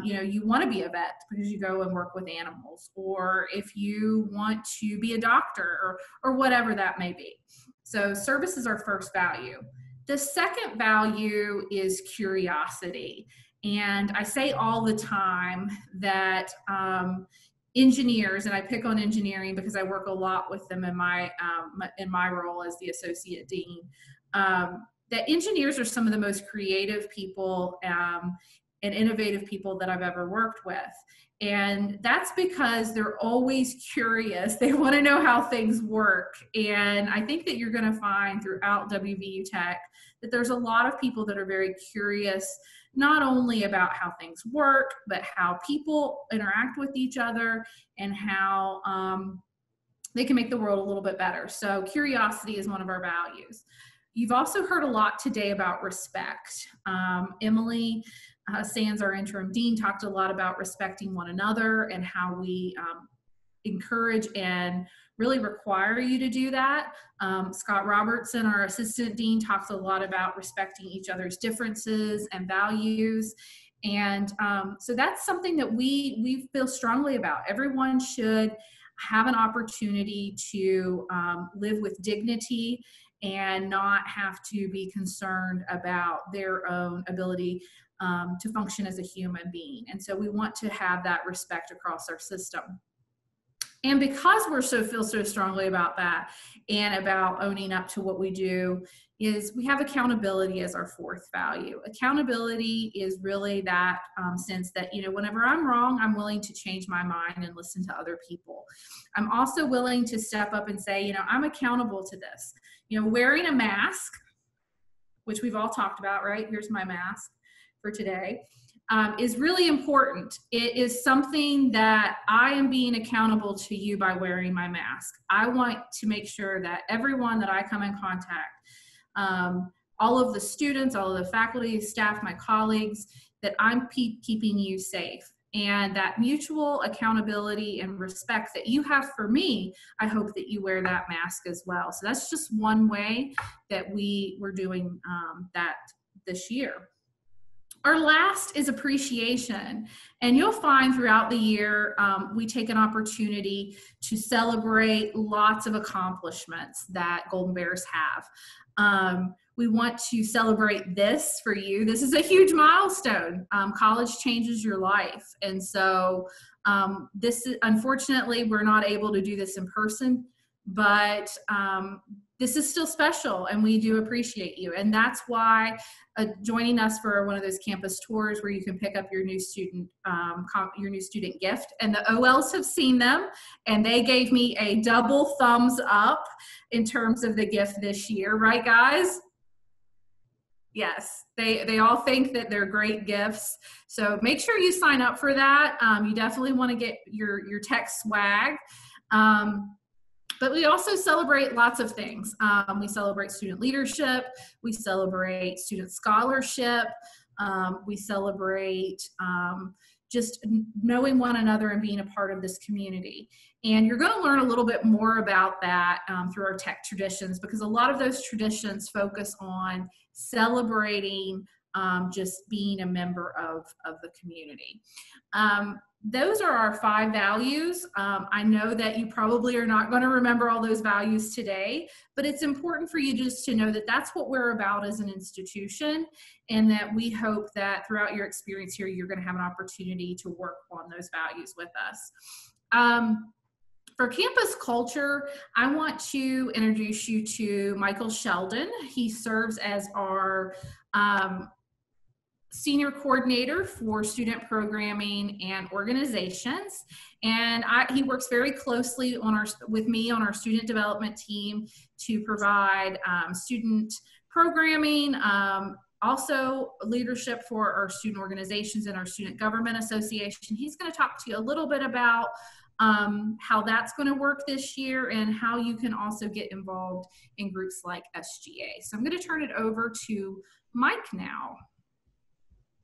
Speaker 1: you want to be a vet because you go and work with animals, or if you want to be a doctor or whatever that may be. So service is our first value. The second value is curiosity. And I say all the time that engineers, and I pick on engineering because I work a lot with them in my role as the associate dean, that engineers are some of the most creative people and innovative people that I've ever worked with. And that's because they're always curious. They want to know how things work. And I think that you're going to find throughout WVU Tech that there's a lot of people that are very curious, not only about how things work, but how people interact with each other and how they can make the world a little bit better. So curiosity is one of our values. You've also heard a lot today about respect. Emily Sands, our interim dean, talked a lot about respecting one another and how we encourage and really require you to do that. Scott Robertson, our assistant dean, talks a lot about respecting each other's differences and values. And so that's something that we feel strongly about. Everyone should have an opportunity to live with dignity and not have to be concerned about their own ability to function as a human being. And so we want to have that respect across our system. And because feel so strongly about that and about owning up to what we do, is we have accountability as our fourth value. Accountability is really that sense that, whenever I'm wrong, I'm willing to change my mind and listen to other people. I'm also willing to step up and say, I'm accountable to this. Wearing a mask, which we've all talked about, right? Here's my mask for today, is really important. It is something that I am being accountable to you by wearing my mask. I want to make sure that everyone that I come in contact, all of the students, all of the faculty, staff, my colleagues, that I'm keeping you safe. And that mutual accountability and respect that you have for me, I hope that you wear that mask as well. So that's just one way that we're doing that this year. Our last is appreciation. And you'll find throughout the year, we take an opportunity to celebrate lots of accomplishments that Golden Bears have. We want to celebrate this for you. This is a huge milestone. College changes your life. And so unfortunately, we're not able to do this in person, but this is still special and we do appreciate you. And that's why joining us for one of those campus tours where you can pick up your new student gift. And the OLs have seen them and they gave me a double thumbs up in terms of the gift this year, right guys? Yes, they all think that they're great gifts. So make sure you sign up for that. You definitely want to get your tech swag. But we also celebrate lots of things. We celebrate student leadership. We celebrate student scholarship. We celebrate just knowing one another and being a part of this community. And you're going to learn a little bit more about that through our tech traditions, because a lot of those traditions focus on celebrating just being a member of the community. Those are our 5 values. I know that you probably are not going to remember all those values today, but it's important for you just to know that that's what we're about as an institution, and that we hope that throughout your experience here, you're going to have an opportunity to work on those values with us. For campus culture, I want to introduce you to Michael Sheldon. He serves as our senior coordinator for student programming and organizations. And he works very closely with me on our student development team to provide student programming, also leadership for our student organizations and our student government association. He's going to talk to you a little bit about how that's going to work this year, and how you can also get involved in groups like SGA. So I'm going to turn it over to Mike now.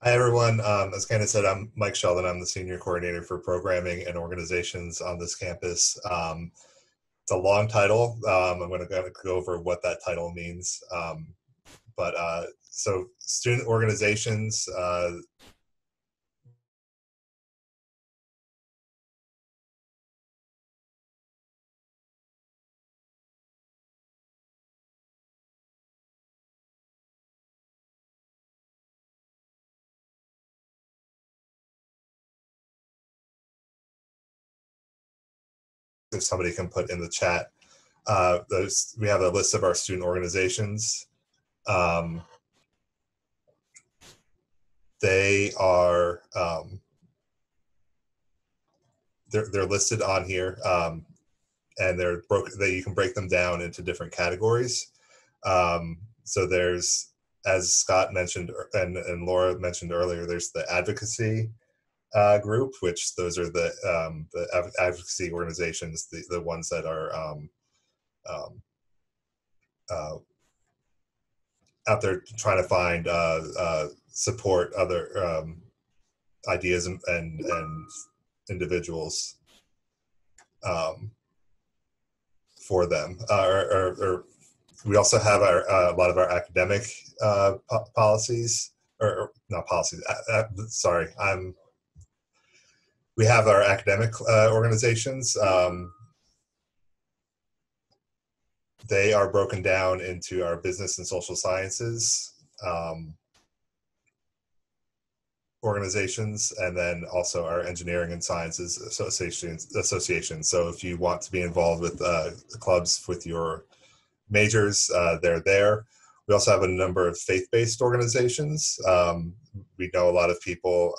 Speaker 13: Hi, everyone. As Candace said, I'm Mike Sheldon. I'm the Senior Coordinator for Programming and Organizations on this campus. It's a long title. I'm going to go over what that title means. So student organizations, if somebody can put in the chat, we have a list of our student organizations. They are they're listed on here, and you can break them down into different categories. So there's, as Scott mentioned and Laura mentioned earlier, there's the advocacy group, which those are the advocacy organizations, the ones that are out there trying to find support other ideas and individuals for them. Or we also have a lot of our academic policies, or not policies. Sorry, we have our academic organizations. They are broken down into our business and social sciences organizations, and then also our engineering and sciences association. So if you want to be involved with clubs with your majors, they're there. We also have a number of faith-based organizations. We know a lot of people,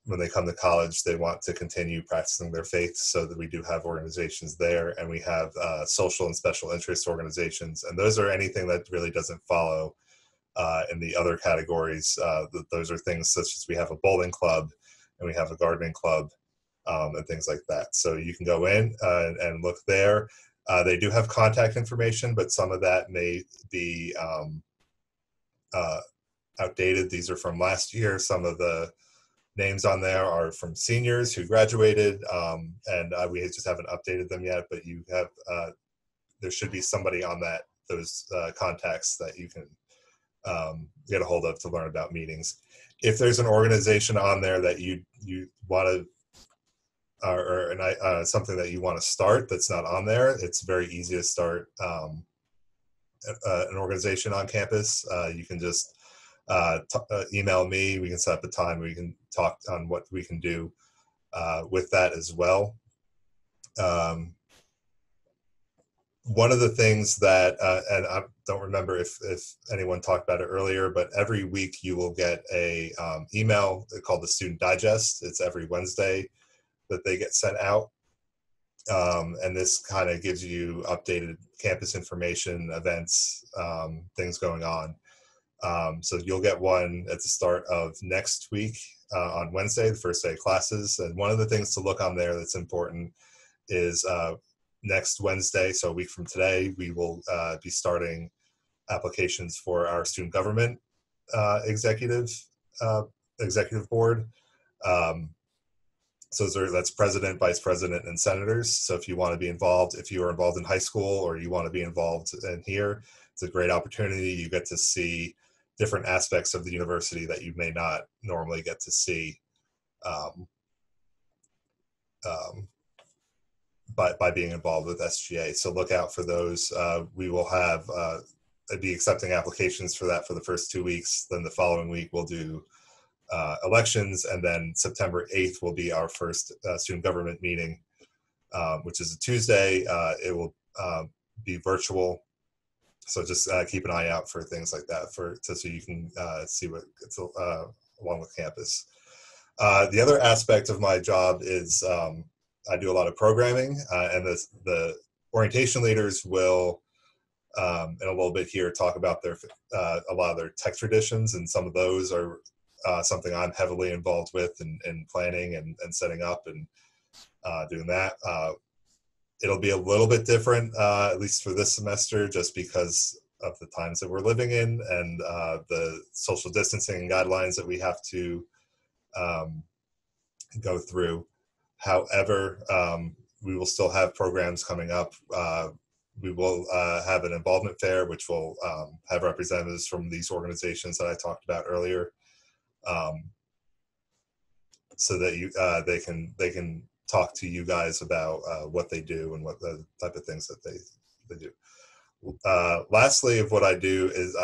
Speaker 13: when they come to college, they want to continue practicing their faith, so that we do have organizations there. And we have social and special interest organizations, and those are anything that really doesn't follow in the other categories. Those are things such as we have a bowling club, and we have a gardening club, and things like that. So you can go in and look there. They do have contact information, but some of that may be outdated. These are from last year. Some of the names on there are from seniors who graduated, and we just haven't updated them yet, but you have, there should be somebody on those contacts that you can get a hold of to learn about meetings. If there's an organization on there that you want to, or something that you want to start that's not on there, it's very easy to start an organization on campus. You can just email me. We can set up a time where we can talk on what we can do with that as well. One of the things that, and I don't remember if anyone talked about it earlier, but every week you will get a email called the Student Digest. It's every Wednesday that they get sent out. And this kind of gives you updated campus information, events, things going on. So you'll get one at the start of next week on Wednesday, the first day of classes. And one of the things to look on there that's important is next Wednesday, so a week from today, we will be starting applications for our student government executive board. So that's president, vice president, and senators. So if you want to be involved, if you are involved in high school or you want to be involved in here, it's a great opportunity. You get to see different aspects of the university that you may not normally get to see by being involved with SGA. So look out for those. We will have be accepting applications for that for the first 2 weeks. Then the following week we'll do elections, and then September 8th will be our first student government meeting, which is a Tuesday. It will be virtual, so just keep an eye out for things like that so you can see what gets along with campus. The other aspect of my job is I do a lot of programming, and the orientation leaders will in a little bit here talk about a lot of their tech traditions, and some of those are something I'm heavily involved with in planning and setting up, and doing that. It'll be a little bit different, at least for this semester, just because of the times that we're living in and the social distancing guidelines that we have to go through. However, we will still have programs coming up. We will have an involvement fair, which will have representatives from these organizations that I talked about earlier, so that they can talk to you guys about what they do and what the type of things that they do. Lastly, of what I do is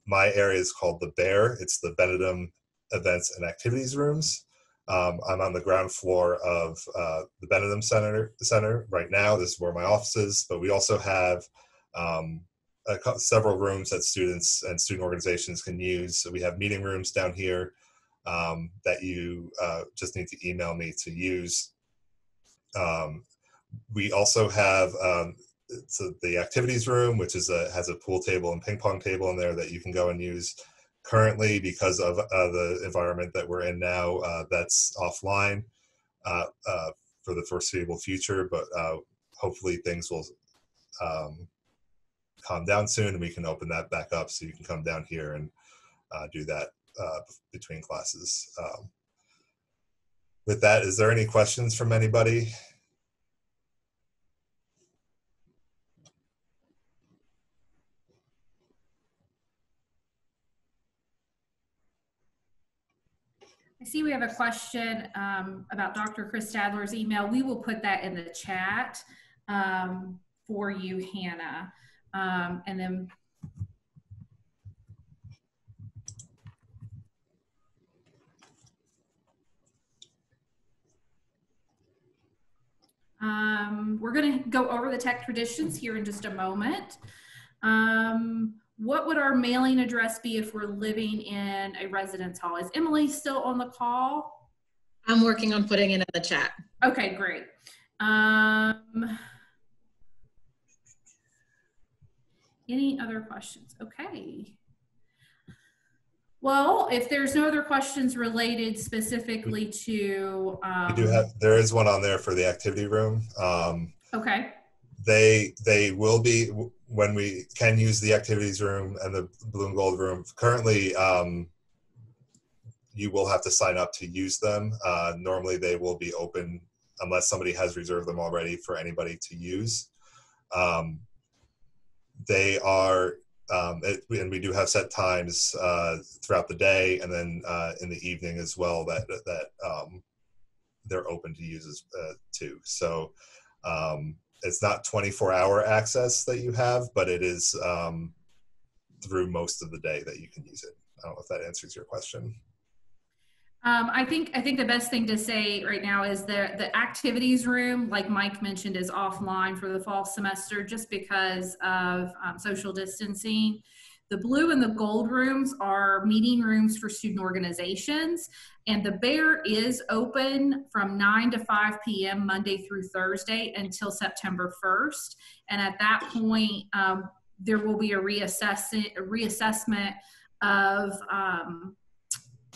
Speaker 13: my area is called the Bear. It's the Benedum Events and Activities Rooms. I'm on the ground floor of the Benedum Center right now. This is where my office is, but we also have several rooms that students and student organizations can use. So we have meeting rooms down here that you just need to email me to use. We also have the activities room, which is has a pool table and ping pong table in there that you can go and use. Currently, because of the environment that we're in now, that's offline for the foreseeable future, but hopefully things will calm down soon and we can open that back up so you can come down here and do that between classes. With that, is there any questions from anybody?
Speaker 1: I see we have a question about Dr. Chris Stadler's email. We will put that in the chat for you, Hannah. And then we're going to go over the tech traditions here in just a moment. What would our mailing address be if we're living in a residence hall? Is Emily still on the call?
Speaker 3: I'm working on putting it in the chat.
Speaker 1: Okay, great. Any other questions? Okay. Well, if there's no other questions related specifically to...
Speaker 13: we do have, there is one on there for the activity room.
Speaker 1: Okay.
Speaker 13: They will be, when we can use the activities room and the blue and gold room. Currently, you will have to sign up to use them. Normally they will be open unless somebody has reserved them already for anybody to use. They are, and we do have set times throughout the day and then in the evening as well that they're open to use too. So it's not 24-hour access that you have, but it is through most of the day that you can use it. I don't know if that answers your question.
Speaker 1: I think the best thing to say right now is the activities room, like Mike mentioned, is offline for the fall semester just because of social distancing. The blue and the gold rooms are meeting rooms for student organizations, and the Bear is open from 9 to 5 p.m. Monday through Thursday until September 1st. And at that point, there will be a reassessment of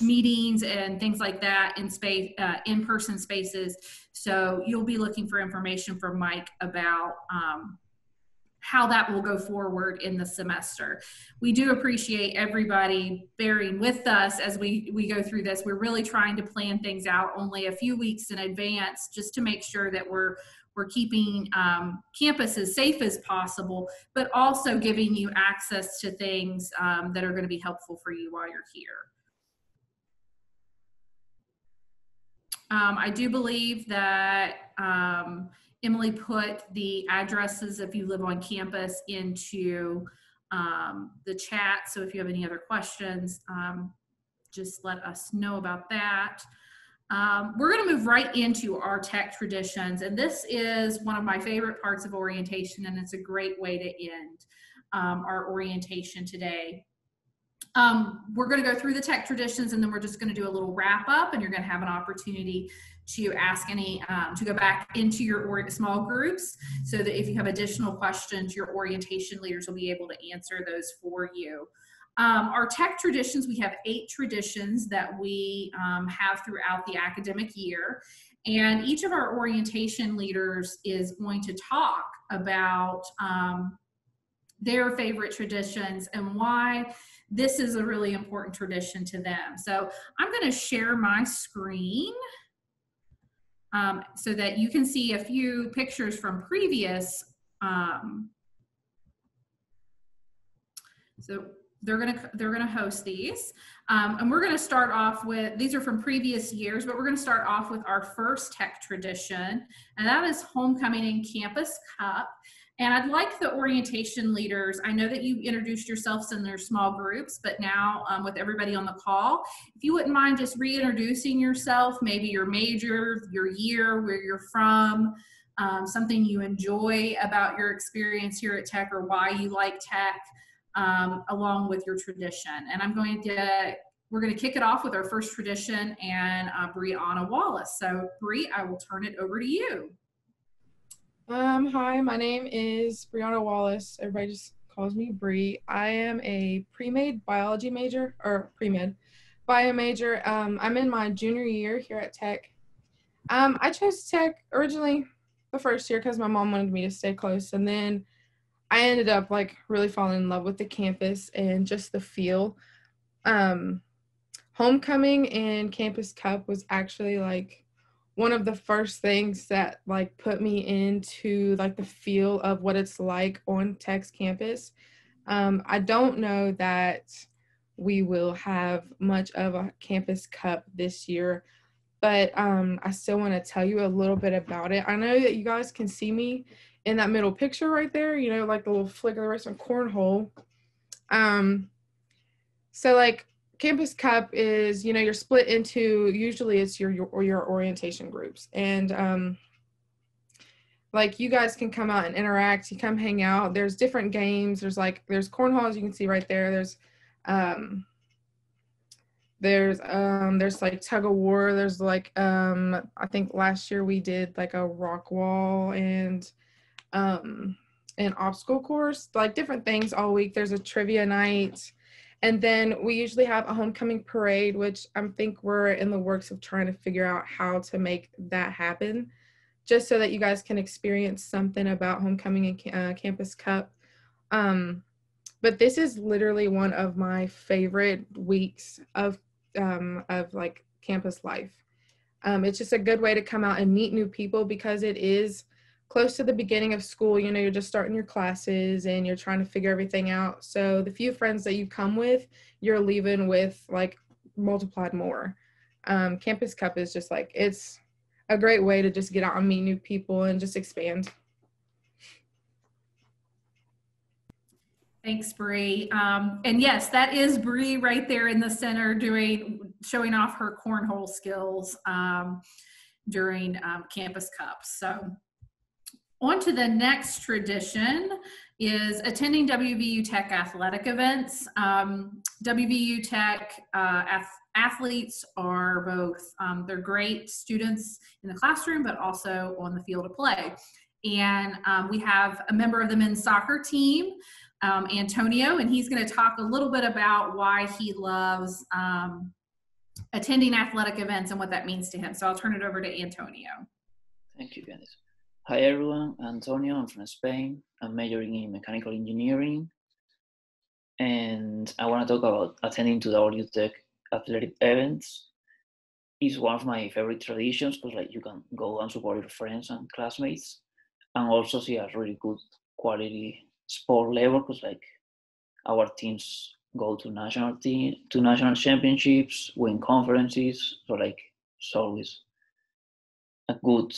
Speaker 1: meetings and things like that in space, in-person spaces. So you'll be looking for information from Mike about how that will go forward in the semester. We do appreciate everybody bearing with us as we go through this. We're really trying to plan things out only a few weeks in advance just to make sure that we're keeping campus as safe as possible, but also giving you access to things that are going to be helpful for you while you're here. I do believe that Emily put the addresses if you live on campus into the chat. So if you have any other questions, just let us know about that. We're going to move right into our tech traditions. And this is one of my favorite parts of orientation, and it's a great way to end our orientation today. We're going to go through the tech traditions, and then we're just going to do a little wrap up, and you're going to have an opportunity to ask to go back into your small groups so that if you have additional questions, your orientation leaders will be able to answer those for you. Our tech traditions, we have 8 traditions that we have throughout the academic year. And each of our orientation leaders is going to talk about their favorite traditions and why this is a really important tradition to them. So I'm going to share my screen so that you can see a few pictures from previous. So they're gonna host these, and we're gonna start off with, these are from previous years, but we're gonna start off with our first tech tradition, and that is Homecoming and Campus Cup. And I'd like the orientation leaders, I know that you introduced yourselves in their small groups, but now with everybody on the call, if you wouldn't mind just reintroducing yourself, maybe your major, your year, where you're from, something you enjoy about your experience here at Tech or why you like Tech, along with your tradition. And we're going to kick it off with our first tradition and Brianna Wallace. So Bri, I will turn it over to you.
Speaker 14: Hi, my name is Brianna Wallace. Everybody just calls me Bri. I am a pre-med biology major, or pre-med bio major. I'm in my junior year here at Tech. I chose Tech originally the first year because my mom wanted me to stay close, and then I ended up like really falling in love with the campus and just the feel. Homecoming and Campus Cup was actually like one of the first things that like put me into like the feel of what it's like on Tech's campus. I don't know that we will have much of a Campus Cup this year, but I still want to tell you a little bit about it. I know that you guys can see me in that middle picture right there, you know, like the little flick of the wrist on cornhole. So like Campus Cup is, you know, you're split into, usually it's your orientation groups, and like you guys can come out and interact, you come hang out. There's different games. There's cornhole, as you can see right there. There's like tug of war. There's like I think last year we did like a rock wall and an obstacle course, like different things all week. There's a trivia night, and then we usually have a homecoming parade, which I think we're in the works of trying to figure out how to make that happen, just so that you guys can experience something about homecoming and Campus Cup. But this is literally one of my favorite weeks of like campus life. It's just a good way to come out and meet new people because it is close to the beginning of school. You know, you're just starting your classes and you're trying to figure everything out. So the few friends that you come with, you're leaving with like multiplied more. Campus Cup is just like, it's a great way to just get out and meet new people and just expand.
Speaker 1: Thanks, Bri. And yes, that is Bri right there in the center showing off her cornhole skills during Campus Cup. So on to the next tradition is attending WVU Tech athletic events. WVU Tech athletes are both, they're great students in the classroom, but also on the field of play. And we have a member of the men's soccer team, Antonio, and he's going to talk a little bit about why he loves attending athletic events and what that means to him. So I'll turn it over to Antonio.
Speaker 15: Thank you, Candice. Hi everyone, Antonio, I'm from Spain. I'm majoring in mechanical engineering. And I want to talk about attending to WVU Tech athletic events. It's one of my favorite traditions because like you can go and support your friends and classmates and also see a really good quality sport level because like our teams go to national championships, win conferences. So like it's always a good,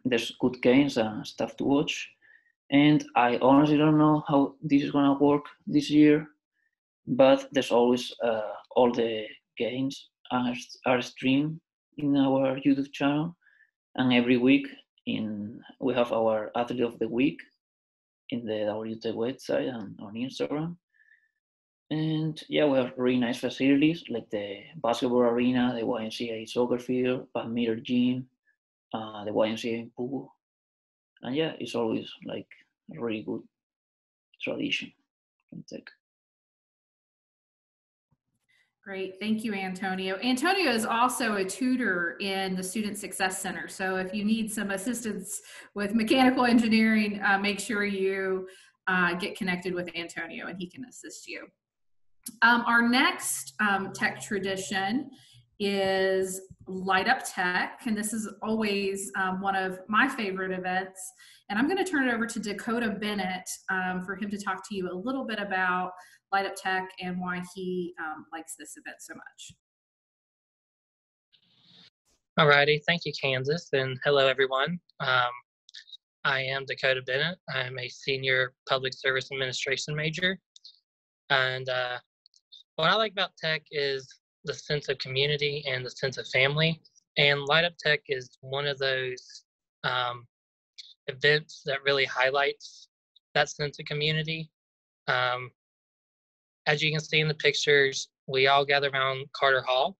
Speaker 15: there's good games and stuff to watch. And I honestly don't know how this is gonna work this year, but there's always all the games are streamed in our YouTube channel, and every week we have our athlete of the week in the WT website and on Instagram. And yeah, we have really nice facilities like the basketball arena, the YMCA soccer field, badminton gym, the YMCA pool. And yeah, it's always like a really good tradition from Tech.
Speaker 1: Great, thank you, Antonio. Antonio is also a tutor in the Student Success Center. So if you need some assistance with mechanical engineering, make sure you get connected with Antonio and he can assist you. Our next tech tradition is Light Up Tech, and this is always one of my favorite events. And I'm going to turn it over to Dakota Bennett for him to talk to you a little bit about Light Up Tech and why he likes this event so much.
Speaker 16: Alrighty, thank you, Kansas, and hello, everyone. I am Dakota Bennett. I'm a senior public service administration major, and what I like about tech is the sense of community and the sense of family. And Light Up Tech is one of those events that really highlights that sense of community. As you can see in the pictures, we all gather around Carter Hall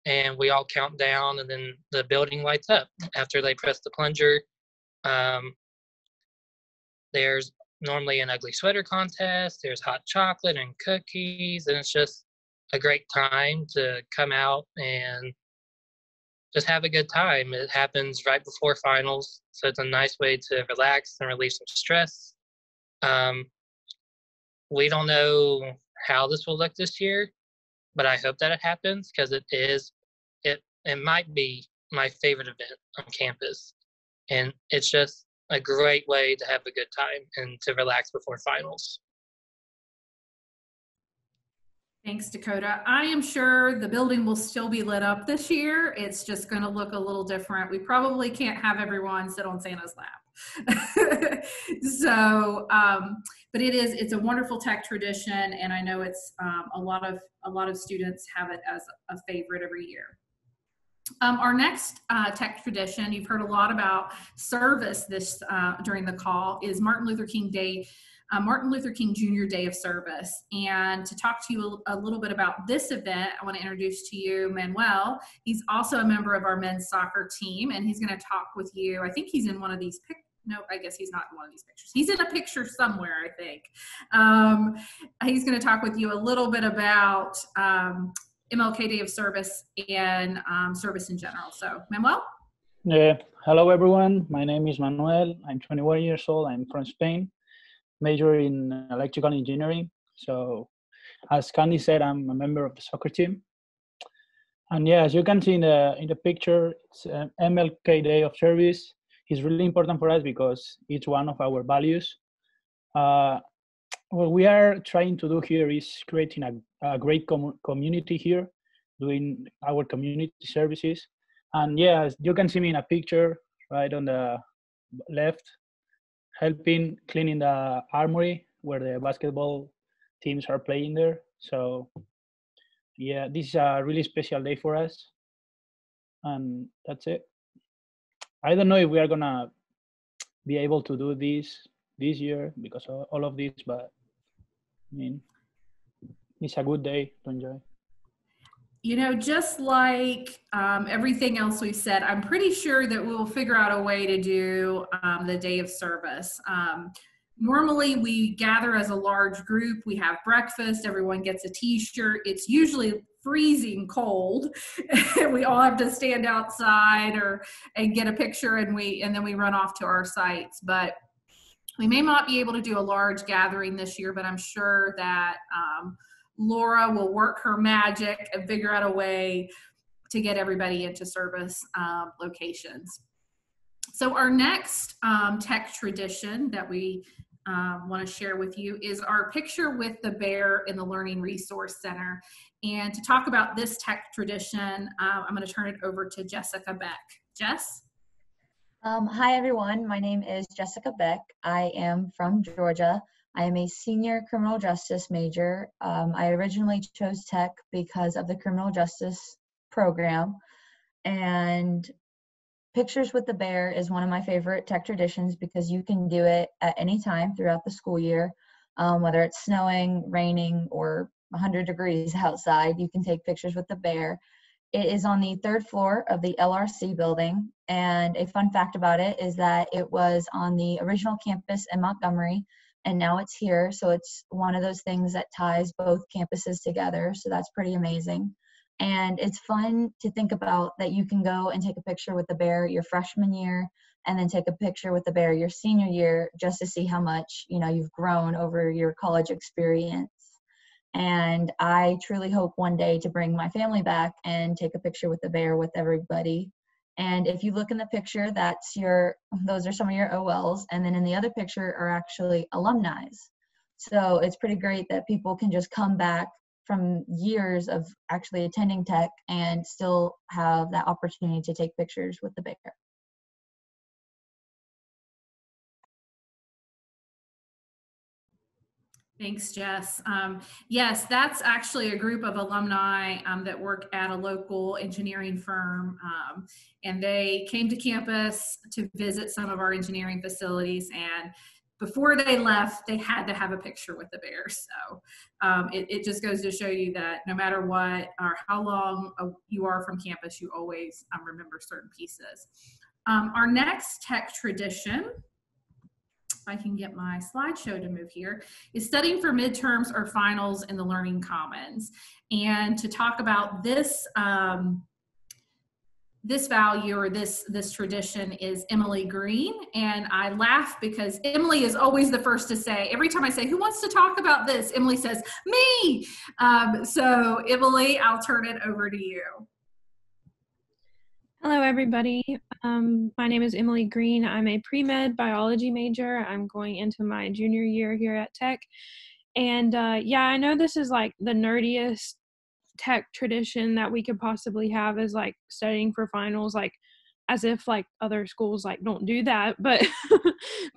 Speaker 16: and we all count down, and then the building lights up after they press the plunger. There's normally an ugly sweater contest, there's hot chocolate and cookies, and it's just a great time to come out and just have a good time. It happens right before finals, so it's a nice way to relax and relieve some stress. We don't know how this will look this year, but I hope that it happens because it might be my favorite event on campus. And it's just a great way to have a good time and to relax before finals.
Speaker 1: Thanks, Dakota. I am sure the building will still be lit up this year. It's just going to look a little different. We probably can't have everyone sit on Santa's lap. So, but it's a wonderful tech tradition, and I know it's a lot of students have it as a favorite every year. Our next tech tradition, you've heard a lot about service this during the call, is Martin Luther King Jr. Day of Service. And to talk to you a little bit about this event, I want to introduce to you Manuel. He's also a member of our men's soccer team, and he's going to talk with you. I think he's in one of these pictures. No, I guess he's not in one of these pictures. He's in a picture somewhere, I think. He's going to talk with you a little bit about Mlk Day of Service and service in general. So, Manuel?
Speaker 17: Hello, everyone. My name is Manuel. I'm 21 years old. I'm from Spain, major in electrical engineering. So, as Candy said, I'm a member of the soccer team. And yeah, as you can see in the picture, it's Mlk Day of Service. It's really important for us because it's one of our values. What we are trying to do here is creating a great community here, doing our community services. And yeah, as you can see me in a picture right on the left, helping cleaning the armory where the basketball teams are playing there. So yeah, this is a really special day for us. And that's it. I don't know if we are gonna be able to do this year because of all of this, but I mean, it's a good day to enjoy.
Speaker 1: You know, just like everything else we've said, I'm pretty sure that we'll figure out a way to do the Day of Service. Normally we gather as a large group, we have breakfast, everyone gets a t-shirt. It's usually freezing cold. We all have to stand outside and get a picture, and then we run off to our sites. But we may not be able to do a large gathering this year, but I'm sure that Laura will work her magic and figure out a way to get everybody into service locations. So our next tech tradition that we want to share with you is our picture with the bear in the Learning Resource Center. And to talk about this tech tradition, I'm going to turn it over to Jessica Beck. Jess?
Speaker 8: Hi, everyone. My name is Jessica Beck. I am from Georgia. I am a senior criminal justice major. I originally chose tech because of the criminal justice program. And Pictures with the Bear is one of my favorite tech traditions because you can do it at any time throughout the school year, whether it's snowing, raining, or 100 degrees outside. You can take pictures with the bear. It is on the 3rd floor of the LRC building, and a fun fact about it is that it was on the original campus in Montgomery and now it's here. So it's one of those things that ties both campuses together. So that's pretty amazing. And it's fun to think about that you can go and take a picture with the bear your freshman year, and then take a picture with the bear your senior year, just to see how much, you know, you've grown over your college experience. And I truly hope one day to bring my family back and take a picture with the bear with everybody. And if you look in the picture, those are some of your OLs. And then in the other picture are actually alumni. So it's pretty great that people can just come back from years of actually attending tech and still have that opportunity to take pictures with the bear.
Speaker 1: Thanks, Jess. Yes, that's actually a group of alumni that work at a local engineering firm, and they came to campus to visit some of our engineering facilities, and before they left, they had to have a picture with the bear. So it just goes to show you that no matter what or how long you are from campus, you always remember certain pieces. Our next tech tradition, if I can get my slideshow to move here, is studying for midterms or finals in the Learning Commons. And to talk about this, this value or this tradition is Emily Green. And I laugh because Emily is always the first to say, every time I say, who wants to talk about this? Emily says, me. So Emily, I'll turn it over to you.
Speaker 18: Hello, everybody. My name is Emily Green. I'm a pre-med biology major. I'm going into my junior year here at Tech. And yeah, I know this is like the nerdiest tech tradition that we could possibly have, is like studying for finals, like as if like other schools like don't do that. But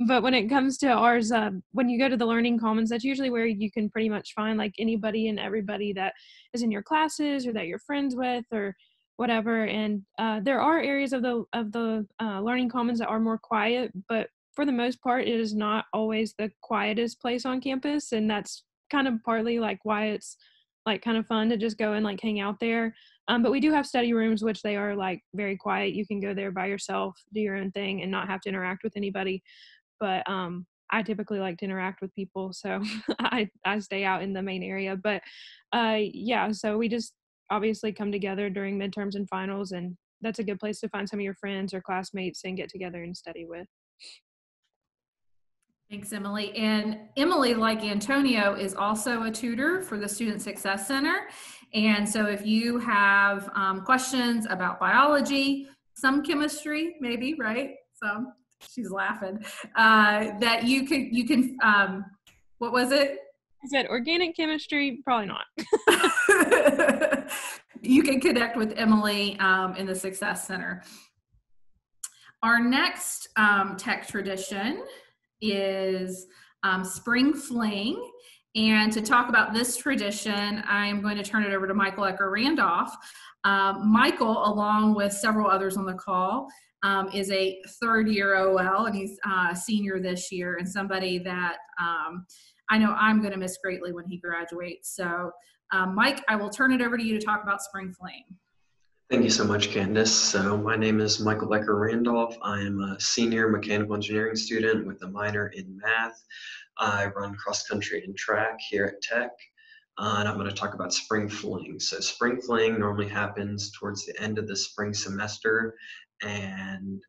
Speaker 18: but when it comes to ours, when you go to the Learning Commons, that's usually where you can pretty much find like anybody and everybody that is in your classes or that you're friends with or whatever. And there are areas of the Learning Commons that are more quiet, but for the most part, it is not always the quietest place on campus. And that's kind of partly like why it's like kind of fun to just go and like hang out there. But we do have study rooms, which they are like very quiet. You can go there by yourself, do your own thing, and not have to interact with anybody. But I typically like to interact with people, so I stay out in the main area. But yeah, so we just obviously come together during midterms and finals, and that's a good place to find some of your friends or classmates and get together and study with.
Speaker 1: Thanks, Emily. And Emily, like Antonio, is also a tutor for the Student Success Center. And so if you have questions about biology, some chemistry, maybe, right? Some, she's laughing, that you can, what was it?
Speaker 18: I said organic chemistry, probably not.
Speaker 1: You can connect with Emily in the Success Center. Our next tech tradition is Spring Fling. And to talk about this tradition, I'm going to turn it over to Michael Ecker-Randolph. Michael, along with several others on the call, is a third-year OL, and he's a senior this year, and somebody that I know I'm going to miss greatly when he graduates. So, Mike, I will turn it over to you to talk about Spring Fling.
Speaker 19: Thank you so much, Candace. So my name is Michael Ecker-Randolph. I am a senior mechanical engineering student with a minor in math. I run cross country and track here at Tech, and I'm going to talk about Spring Fling. So Spring Fling normally happens towards the end of the spring semester, and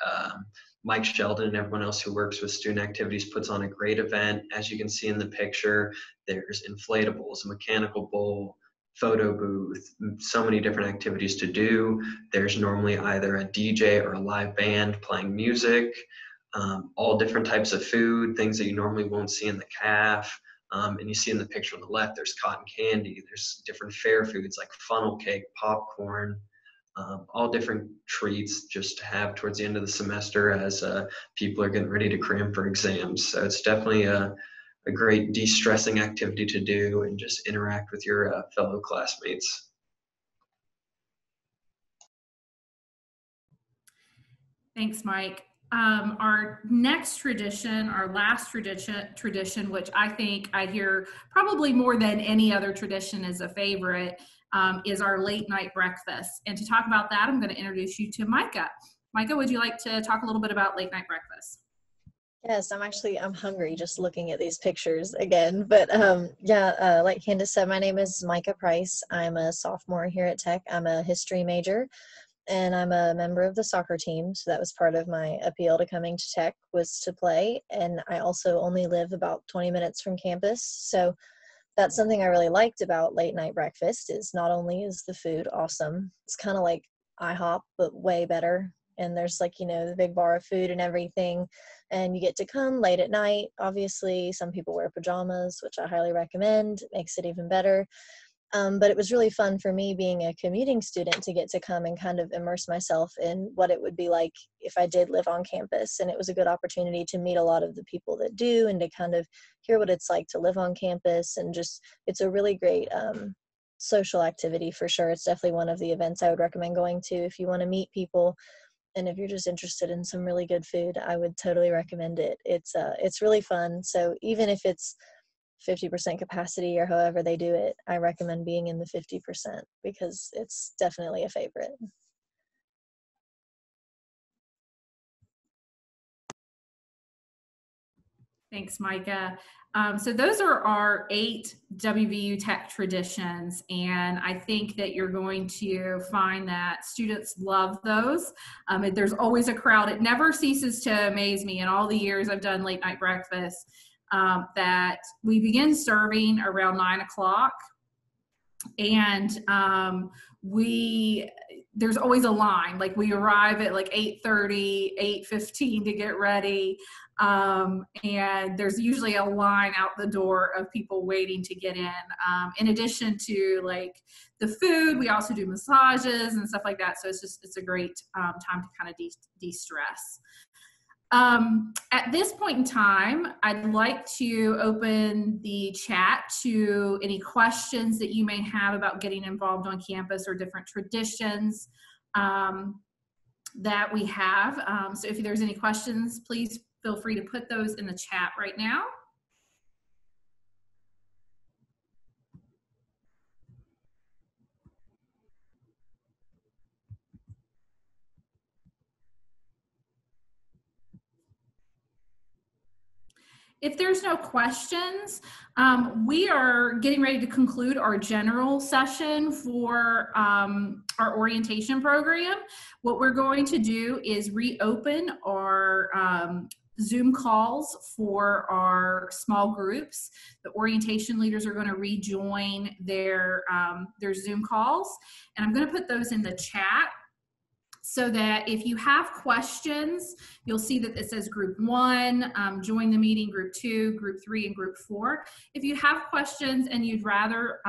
Speaker 19: Mike Sheldon and everyone else who works with student activities puts on a great event. As you can see in the picture, there's inflatables, a mechanical bull, photo booth, so many different activities to do. There's normally either a DJ or a live band playing music, all different types of food, things that you normally won't see in the CAF. And you see in the picture on the left, there's cotton candy, there's different fair foods like funnel cake, popcorn, all different treats just to have towards the end of the semester as people are getting ready to cram for exams. So it's definitely a great de-stressing activity to do and just interact with your fellow classmates.
Speaker 1: Thanks, Mike. Our next tradition, our last tradition, which I think I hear probably more than any other tradition is a favorite, is our late night breakfast. And to talk about that, I'm going to introduce you to Micah. Micah, would you like to talk a little bit about late night breakfast?
Speaker 20: Yes, I'm hungry just looking at these pictures again. But yeah, like Candace said, my name is Micah Price. I'm a sophomore here at Tech. I'm a history major, and I'm a member of the soccer team. So that was part of my appeal to coming to Tech, was to play. And I also only live about 20 minutes from campus. So that's something I really liked about late night breakfast, is not only is the food awesome, it's kind of like IHOP, but way better. And there's like, you know, the big bar of food and everything. And you get to come late at night. Obviously, some people wear pajamas, which I highly recommend. It makes it even better. But it was really fun for me, being a commuting student, to get to come and kind of immerse myself in what it would be like if I did live on campus. And it was a good opportunity to meet a lot of the people that do, and to kind of hear what it's like to live on campus. And just, it's a really great social activity for sure. It's definitely one of the events I would recommend going to if you want to meet people. And if you're just interested in some really good food, I would totally recommend it. It's really fun. So even if it's 50% capacity or however they do it, I recommend being in the 50%, because it's definitely a favorite.
Speaker 1: Thanks, Micah. So those are our 8 WVU Tech traditions, and I think that you're going to find that students love those. There's always a crowd. It never ceases to amaze me in all the years I've done late night breakfast, that we begin serving around 9 o'clock, and there's always a line. Like, we arrive at like 8:30, 8:15 to get ready. And there's usually a line out the door of people waiting to get in addition to like the food, we also do massages and stuff like that. So it's a great time to kind of de-stress. At this point in time, I'd like to open the chat to any questions that you may have about getting involved on campus, or different traditions that we have. So if there's any questions, please feel free to put those in the chat right now. If there's no questions, we are getting ready to conclude our general session for our orientation program. What we're going to do is reopen our Zoom calls for our small groups. The orientation leaders are going to rejoin their Zoom calls, and I'm going to put those in the chat, so that if you have questions, you'll see that it says group 1, join the meeting, group 2, group 3, and group 4. If you have questions and you'd rather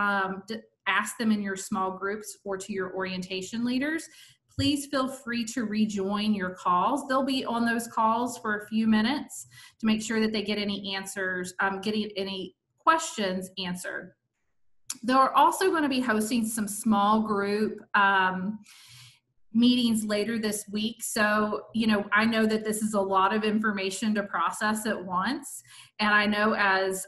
Speaker 1: ask them in your small groups or to your orientation leaders, please feel free to rejoin your calls. They'll be on those calls for a few minutes to make sure that they get any answers, getting any questions answered. They're also going to be hosting some small group meetings later this week. So, you know, I know that this is a lot of information to process at once. And I know, as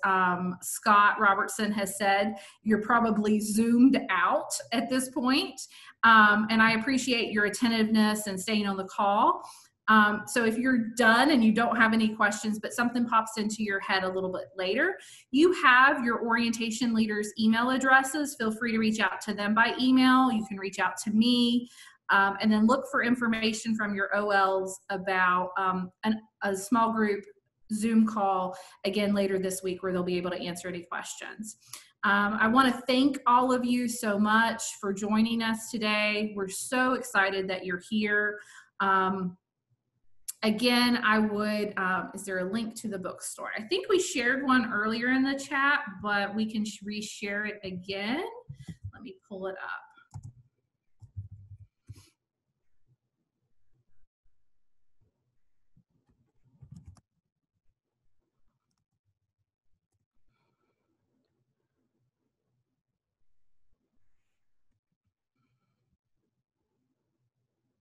Speaker 1: Scott Robertson has said, you're probably zoomed out at this point. And I appreciate your attentiveness and staying on the call. So if you're done and you don't have any questions, but something pops into your head a little bit later, you have your orientation leaders' email addresses. Feel free to reach out to them by email. You can reach out to me. And then look for information from your OLs about a small group Zoom call again later this week, where they'll be able to answer any questions. I want to thank all of you so much for joining us today. We're so excited that you're here. Again, I would, is there a link to the bookstore? I think we shared one earlier in the chat, but we can reshare it again. Let me pull it up.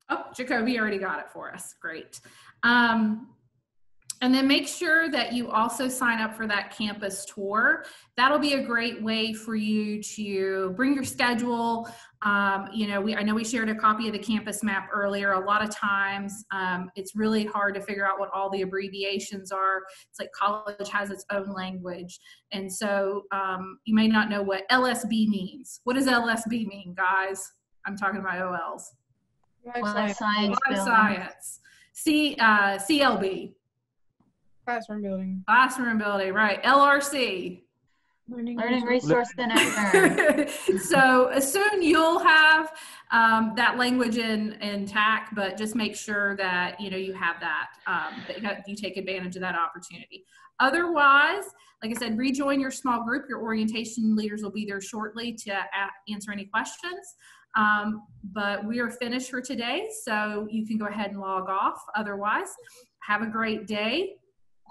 Speaker 1: Oh, Jacoby already got it for us. Great. And then make sure that you also sign up for that campus tour. That'll be a great way for you to bring your schedule. You know, I know we shared a copy of the campus map earlier. A lot of times it's really hard to figure out what all the abbreviations are. It's like college has its own language. And so you may not know what LSB means. What does LSB mean, guys? I'm talking about OLs.
Speaker 8: Life science.
Speaker 1: Life science. CLB.
Speaker 14: Classroom building.
Speaker 1: Classroom building, right. LRC.
Speaker 8: Learning Resource Center.
Speaker 1: So soon you'll have that language in TAC, but just make sure that you have that, that you take advantage of that opportunity. Otherwise, like I said, rejoin your small group. Your orientation leaders will be there shortly to answer any questions. But we are finished for today, so you can go ahead and log off. Otherwise, have a great day.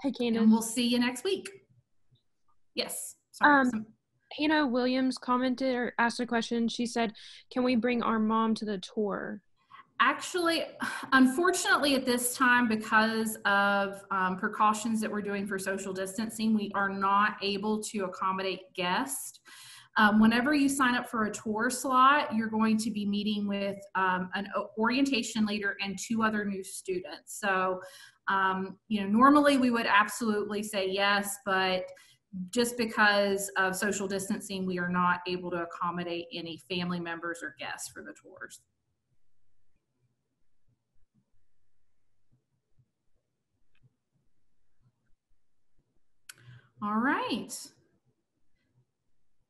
Speaker 18: Hey, Candace.
Speaker 1: And we'll see you next week. Yes. Sorry.
Speaker 18: Hannah Williams commented or asked a question. She said, can we bring our mom to the tour?
Speaker 1: Actually, unfortunately at this time, because of precautions that we're doing for social distancing, we are not able to accommodate guests. Whenever you sign up for a tour slot, you're going to be meeting with an orientation leader and 2 other new students. So, normally we would absolutely say yes, but just because of social distancing, we are not able to accommodate any family members or guests for the tours. All right.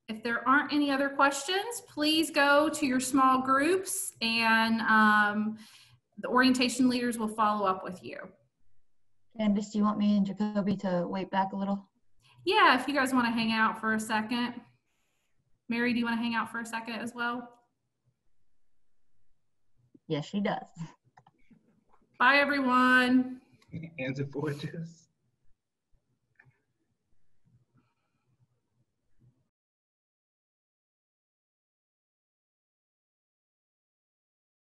Speaker 1: If there aren't any other questions, please go to your small groups and the orientation leaders will follow up with you.
Speaker 8: Candace, do you want me and Jacoby to wait back a little?
Speaker 1: Yeah, if you guys want to hang out for a second. Mary, do you want to hang out for a second as well?
Speaker 8: Yes, she does.
Speaker 1: Bye, everyone.
Speaker 12: And the Forges.